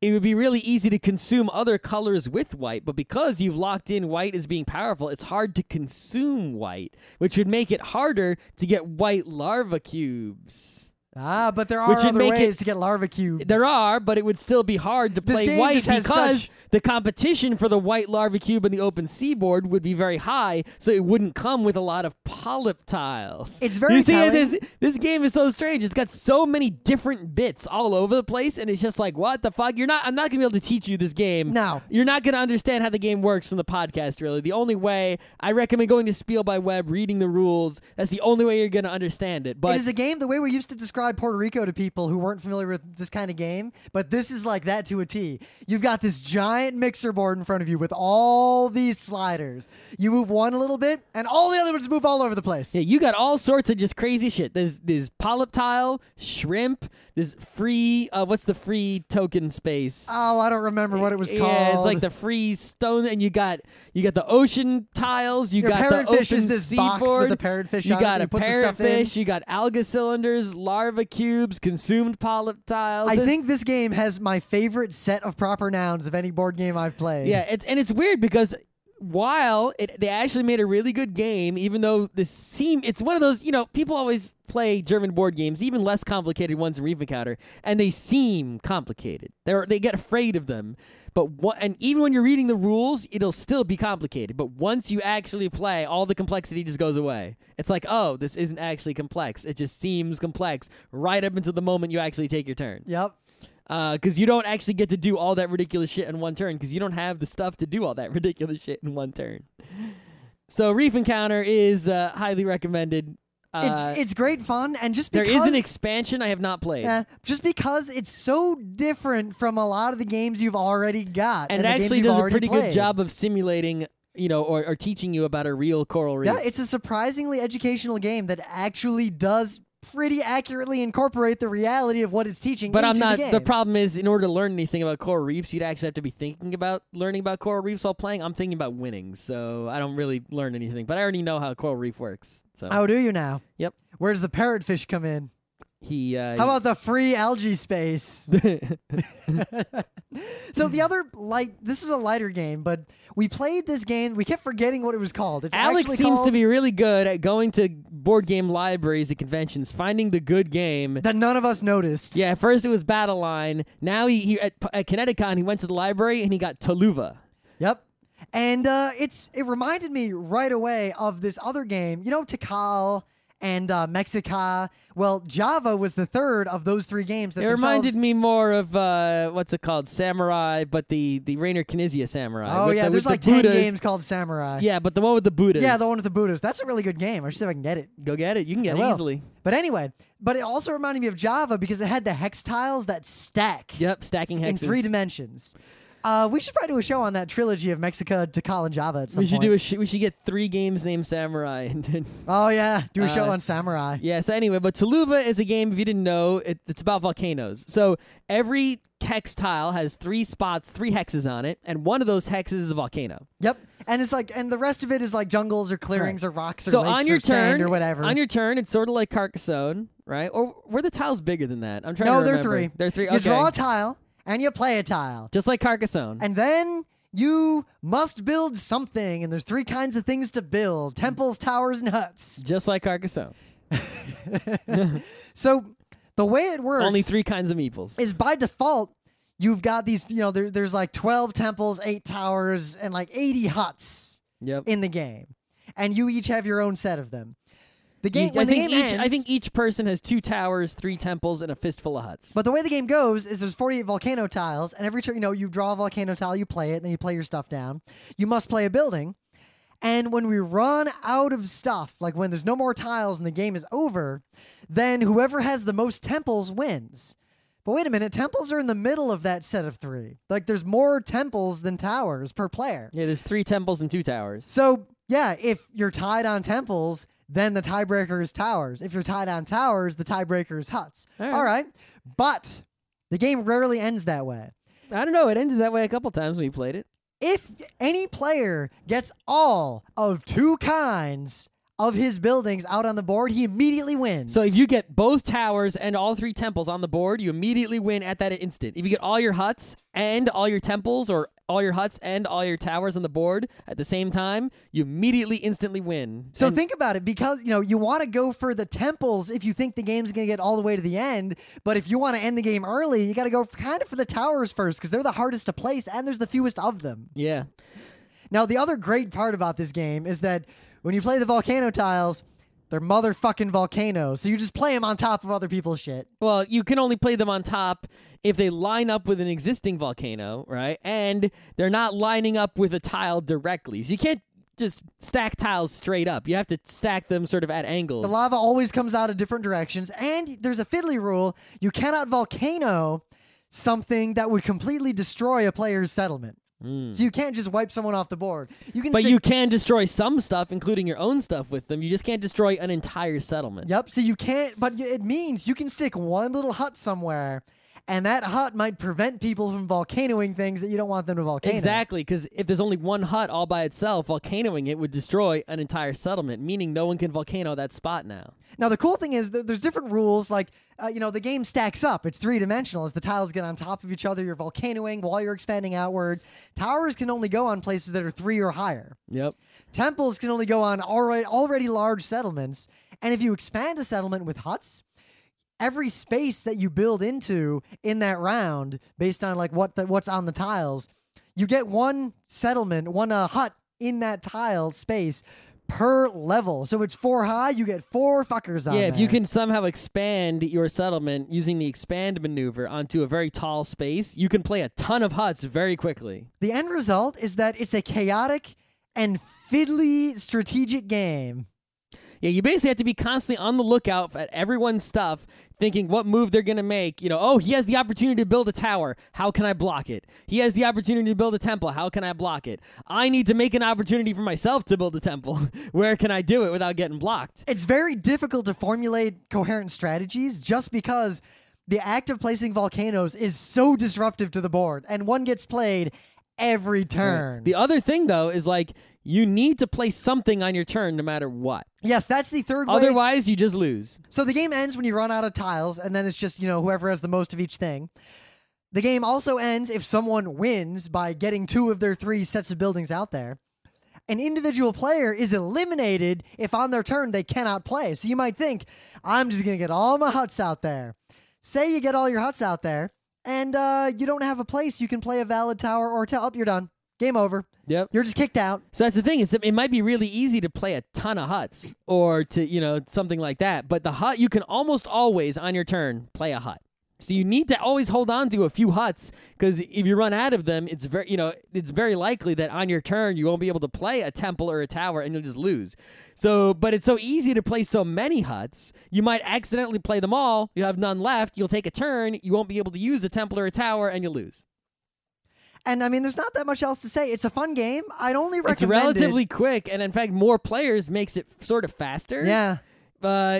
Speaker 2: it would be really easy to consume other colors with white, but because you've locked in white as being powerful, it's hard to consume white, which would make it harder to get white larva cubes.
Speaker 1: Ah, but there are other ways to get larva cubes.
Speaker 2: There are, but it would still be hard to play white because the competition for the white larva cube in the open seaboard would be very high, so it wouldn't come with a lot of polyp tiles.
Speaker 1: It's very telling.
Speaker 2: You see, this game is so strange. It's got so many different bits all over the place, and it's just like, what the fuck? I'm not going to be able to teach you this game.
Speaker 1: No.
Speaker 2: You're not going to understand how the game works from the podcast, really. The only way, I recommend going to Spiel by Web, reading the rules. That's the only way you're going to understand it. But
Speaker 1: it is a game the way we used to describe Puerto Rico to people who weren't familiar with this kind of game, but this is like that to a T. You've got this giant mixer board in front of you with all these sliders. You move one a little bit, and all the other ones move all over the place.
Speaker 2: Yeah, you got all sorts of just crazy shit. There's polyp tile, shrimp, there's free, what's the free token space?
Speaker 1: Oh, I don't remember what it was called.
Speaker 2: Yeah, it's like the free stone, and you got the ocean tiles, you got the open
Speaker 1: parrotfish is this
Speaker 2: seaboard,
Speaker 1: box with a parrotfish
Speaker 2: you
Speaker 1: on
Speaker 2: got
Speaker 1: it,
Speaker 2: a parrotfish, you got alga cylinders, larva cubes, consumed polyp tiles.
Speaker 1: I think this game has my favorite set of proper nouns of any board game I've played.
Speaker 2: Yeah, it's weird because while they actually made a really good game, even though it's one of those, people always play German board games, even less complicated ones in Reef Encounter, and they seem complicated. They get afraid of them. and even when you're reading the rules, it'll still be complicated. But once you actually play, all the complexity just goes away. It's like, oh, this isn't actually complex. It just seems complex right up until the moment you actually take your turn.
Speaker 1: Yep.
Speaker 2: Because you don't actually get to do all that ridiculous shit in one turn because you don't have the stuff to do all that ridiculous shit in one turn. So Reef Encounter is highly recommended.
Speaker 1: It's great fun, and just because
Speaker 2: there is an expansion I have not played.
Speaker 1: Yeah, just because it's so different from a lot of the games you've already got,
Speaker 2: and it actually does a pretty good job of simulating, or teaching you about a real coral reef.
Speaker 1: Yeah, it's a surprisingly educational game that actually does pretty accurately incorporate the reality of what it's teaching.
Speaker 2: But
Speaker 1: into
Speaker 2: I'm not.
Speaker 1: The game.
Speaker 2: The problem is, in order to learn anything about coral reefs, you'd actually have to be thinking about learning about coral reefs while playing. I'm thinking about winning, so I don't really learn anything. But I already know how coral reef works. So.
Speaker 1: How do you now?
Speaker 2: Yep.
Speaker 1: Where's the parrotfish come in? How about the free algae space? So the other this is a lighter game, but we played this game. We kept forgetting what it was called. It's
Speaker 2: Alex seems to be really good at going to board game libraries at conventions, finding the good game
Speaker 1: that none of us noticed.
Speaker 2: Yeah, at first it was Battle Line. Now he at Connecticut, he went to the library and he got Taluva.
Speaker 1: Yep. And it reminded me right away of this other game, Tikal and Mexica. Well, Java was the third of those three games. That
Speaker 2: it reminded me more of what's it called, Samurai, but the Rainer Knizia Samurai.
Speaker 1: Oh yeah, there's like 10 games called Samurai.
Speaker 2: Yeah, but the one with the Buddhas.
Speaker 1: Yeah, the one with the Buddhas. That's a really good game. I should see if I can get it.
Speaker 2: Go get it. You can get it easily.
Speaker 1: But anyway, it also reminded me of Java because it had the hex tiles that stack.
Speaker 2: Yep, stacking hexes
Speaker 1: in 3 dimensions. We should probably do a show on that trilogy of Mexica, Tikal, and Java at some point.
Speaker 2: We should get 3 games named Samurai. And then,
Speaker 1: oh, yeah. Do a show on Samurai.
Speaker 2: Yeah, so anyway, but Taluva is a game, if you didn't know, it's about volcanoes. So every hex tile has 3 spots, 3 hexes on it, and one of those hexes is a volcano.
Speaker 1: Yep. And it's and the rest of it is like jungles or clearings or rocks or
Speaker 2: so
Speaker 1: lakes
Speaker 2: on your
Speaker 1: or
Speaker 2: turn,
Speaker 1: sand or whatever.
Speaker 2: On your turn, it's sort of like Carcassonne, right? Or were the tiles bigger than that? I'm trying to remember.
Speaker 1: No, they're 3.
Speaker 2: They're 3, okay.
Speaker 1: You draw a tile. And you play a tile.
Speaker 2: Just like Carcassonne.
Speaker 1: And then you must build something. And there's 3 kinds of things to build. Temples, towers, and huts.
Speaker 2: Just like Carcassonne.
Speaker 1: So the way it works...
Speaker 2: Only 3 kinds of meeples.
Speaker 1: ...is by default, you've got these... there's like 12 temples, 8 towers, and like 80 huts in the game. And you each have your own set of them. The game,
Speaker 2: I think each person has 2 towers, 3 temples, and a fistful of huts.
Speaker 1: But the way the game goes is there's 48 volcano tiles, and every turn, you draw a volcano tile, you play it, then you play your stuff down. You must play a building, and when we run out of stuff, like when there's no more tiles and the game is over, then whoever has the most temples wins. But wait a minute, temples are in the middle of that set of 3. Like there's more temples than towers per player.
Speaker 2: Yeah, there's 3 temples and 2 towers.
Speaker 1: So yeah, if you're tied on temples, then the tiebreaker is towers. If you're tied on towers, the tiebreaker is huts. All right. But the game rarely ends that way.
Speaker 2: I don't know. It ended that way a couple times when we played it.
Speaker 1: If any player gets all of 2 kinds of his buildings out on the board, he immediately wins.
Speaker 2: So if you get both towers and all 3 temples on the board, you immediately win at that instant. If you get all your huts and all your temples, or all your huts and all your towers on the board at the same time, you immediately instantly win.
Speaker 1: So think about it, because you want to go for the temples if you think the game's going to get all the way to the end, but if you want to end the game early, you got to go kind of for the towers first, because they're the hardest to place and there's the fewest of them.
Speaker 2: Yeah.
Speaker 1: Now, the other great part about this game is that when you play the volcano tiles, they're motherfucking volcanoes. So you just play them on top of other people's shit.
Speaker 2: Well, you can only play them on top if they line up with an existing volcano, right? And they're not lining up with a tile directly. So you can't just stack tiles straight up. You have to stack them sort of at angles.
Speaker 1: The lava always comes out of different directions. And there's a fiddly rule. You cannot volcano something that would completely destroy a player's settlement. So you can't just wipe someone off the board.
Speaker 2: But you can destroy some stuff, including your own stuff with them. You just can't destroy an entire settlement.
Speaker 1: Yep, so you can't, but it means you can stick one little hut somewhere, and that hut might prevent people from volcanoing things that you don't want them to volcano.
Speaker 2: Exactly, because if there's only one hut all by itself, volcanoing it would destroy an entire settlement, meaning no one can volcano that spot now.
Speaker 1: Now, the cool thing is that there's different rules, like, the game stacks up. It's 3-dimensional. As the tiles get on top of each other, you're volcanoing while you're expanding outward. Towers can only go on places that are 3 or higher.
Speaker 2: Yep.
Speaker 1: Temples can only go on already large settlements. And if you expand a settlement with huts, every space that you build into in that round, based on like what's on the tiles, You get one settlement, one hut in that tile space per level. So it's 4 high, you get 4 fuckers on
Speaker 2: Yeah,
Speaker 1: there.
Speaker 2: if you can somehow expand your settlement using the expand maneuver onto a very tall space, you can play a ton of huts very quickly.
Speaker 1: The end result is that it's a chaotic and fiddly strategic game.
Speaker 2: Yeah, you basically have to be constantly on the lookout at everyone's stuff, thinking what move they're going to make. You know, oh, he has the opportunity to build a tower. How can I block it? He has the opportunity to build a temple. How can I block it? I need to make an opportunity for myself to build a temple. Where can I do it without getting blocked?
Speaker 1: It's very difficult to formulate coherent strategies just because the act of placing volcanoes is so disruptive to the board, and one gets played every turn.
Speaker 2: Right. The other thing, though, is like you need to place something on your turn no matter what.
Speaker 1: Yes, that's the third way.
Speaker 2: Otherwise, you just lose.
Speaker 1: So the game ends when you run out of tiles, and then it's just, whoever has the most of each thing. The game also ends if someone wins by getting 2 of their 3 sets of buildings out there. An individual player is eliminated if on their turn they cannot play. So you might think, I'm just going to get all my huts out there. Say you get all your huts out there, and you don't have a place you can play a valid tower or tell. You're done. Game over.
Speaker 2: Yep.
Speaker 1: You're just kicked out.
Speaker 2: So that's the thing, is it might be really easy to play a ton of huts or to, something like that. But the hut, you can almost always on your turn play a hut. So you need to always hold on to a few huts, because if you run out of them, it's very likely that on your turn you won't be able to play a temple or a tower and you'll just lose. So, but it's so easy to play so many huts, you might accidentally play them all, you have none left, you'll take a turn, you won't be able to use a temple or a tower, and you'll lose.
Speaker 1: And I mean, there's not that much else to say. It's a fun game. I'd only recommend
Speaker 2: It's relatively quick, and in fact, more players makes it sort of faster.
Speaker 1: Yeah.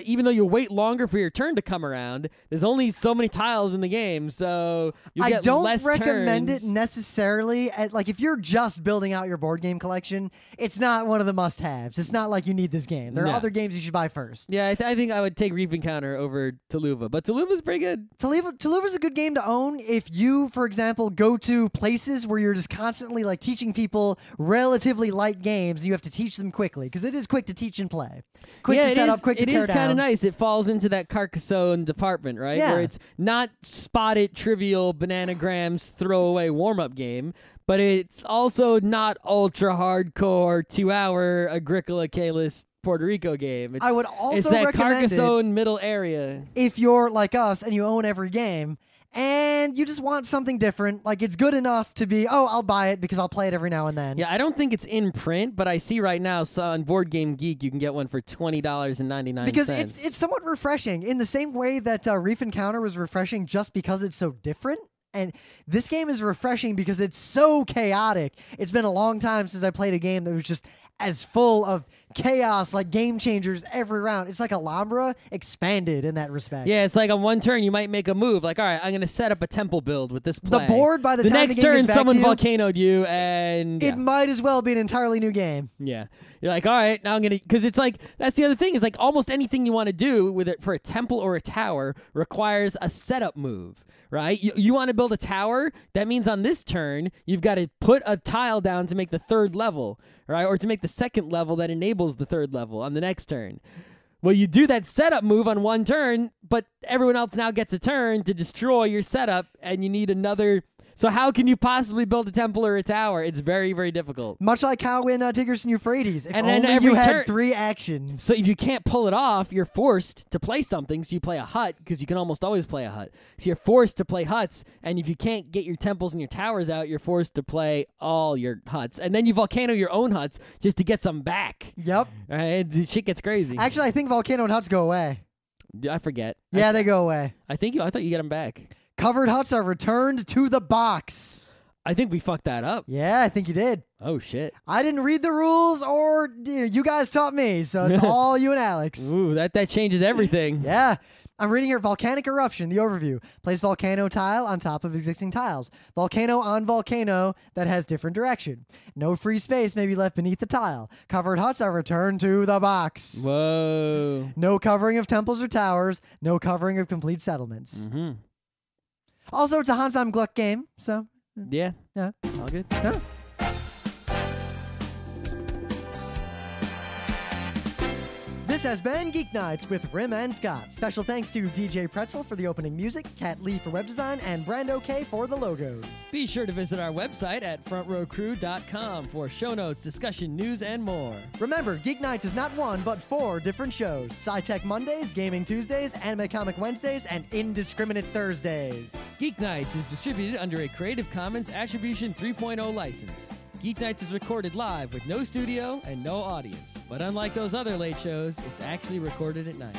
Speaker 2: Even though you'll wait longer for your turn to come around, there's only so many tiles in the game, so you get less turns.
Speaker 1: I don't recommend it necessarily. Like, if you're just building out your board game collection, it's not one of the must-haves. It's not like you need this game. There are other games you should buy first.
Speaker 2: Yeah, I think I would take Reef Encounter over Taluva, but Taluva's pretty good.
Speaker 1: Taluva's a good game to own if you, for example, go to places where you're just constantly like teaching people relatively light games, and you have to teach them quickly, because it is quick to teach and play. Quick to set up, quick to tear down.
Speaker 2: It is kind of nice. It falls into that Carcassonne department, right?
Speaker 1: Yeah.
Speaker 2: Where it's not spotted, trivial, bananagrams, throwaway warm-up game, but it's also not ultra-hardcore 2-hour Agricola Calis Puerto Rico game.
Speaker 1: I would also
Speaker 2: it's that
Speaker 1: recommend
Speaker 2: Carcassonne middle area.
Speaker 1: If you're like us and you own every game, and you just want something different, like it's good enough to be, I'll buy it because I'll play it every now and then.
Speaker 2: Yeah, I don't think it's in print, but I see right now on Board Game Geek you can get one for $20.99.
Speaker 1: Because it's somewhat refreshing in the same way that Reef Encounter was refreshing just because it's so different. And this game is refreshing because it's so chaotic. It's been a long time since I played a game that was just as full of chaos, like game changers every round. It's like Alhambra expanded in that respect.
Speaker 2: Yeah, it's like on one turn you might make a move. Like, all right, I'm going to set up a temple build with this play.
Speaker 1: The board, by the time
Speaker 2: next
Speaker 1: the game
Speaker 2: turn,
Speaker 1: gets back
Speaker 2: someone
Speaker 1: to you,
Speaker 2: volcanoed you, and
Speaker 1: it might as well be an entirely new game.
Speaker 2: Yeah. You're like, all right, now I'm going to... Because it's like, that's the other thing, is like almost anything you want to do with it for a temple or a tower requires a setup move. Right? You want to build a tower? That means on this turn, you've got to put a tile down to make the 3rd level, right? Or to make the 2nd level that enables the 3rd level on the next turn. Well, you do that setup move on one turn, but everyone else now gets a turn to destroy your setup, and you need another... So how can you possibly build a temple or a tower? It's very, very difficult.
Speaker 1: Much like how in Tigris and Euphrates, if
Speaker 2: and
Speaker 1: only
Speaker 2: then every
Speaker 1: you had 3 actions.
Speaker 2: So if you can't pull it off, you're forced to play something. So you play a hut, because you can almost always play a hut. So you're forced to play huts, and if you can't get your temples and your towers out, you're forced to play all your huts. And then you volcano your own huts just to get some back.
Speaker 1: Yep.
Speaker 2: Right? The shit gets crazy.
Speaker 1: Actually, I think volcano and huts go away.
Speaker 2: I forget.
Speaker 1: Yeah, they go away.
Speaker 2: I thought you get them back.
Speaker 1: Covered huts are returned to the box.
Speaker 2: I think we fucked that up.
Speaker 1: Yeah, I think you did.
Speaker 2: Oh, shit.
Speaker 1: I didn't read the rules, or you guys taught me, so it's all you and Alex.
Speaker 2: Ooh, that changes everything.
Speaker 1: Yeah. I'm reading here, Volcanic Eruption, the overview. Place volcano tile on top of existing tiles. Volcano on volcano that has different direction. No free space may be left beneath the tile. Covered huts are returned to the box.
Speaker 2: Whoa.
Speaker 1: No covering of temples or towers. No covering of complete settlements.
Speaker 2: Mm-hmm.
Speaker 1: Also, it's a Hans am Gluck game, so...
Speaker 2: Yeah.
Speaker 1: Yeah.
Speaker 2: All good.
Speaker 1: Yeah. This has been Geeknights with Rim and Scott. Special thanks to DJ Pretzel for the opening music, Kat Lee for web design, and Brando K for the logos.
Speaker 2: Be sure to visit our website at frontrowcrew.com for show notes, discussion, news, and more.
Speaker 1: Remember, Geeknights is not one, but 4 different shows. Sci-Tech Mondays, Gaming Tuesdays, Anime Comic Wednesdays, and Indiscriminate Thursdays.
Speaker 2: Geeknights is distributed under a Creative Commons Attribution 3.0 license. Geeknights is recorded live with no studio and no audience. But unlike those other late shows, it's actually recorded at night.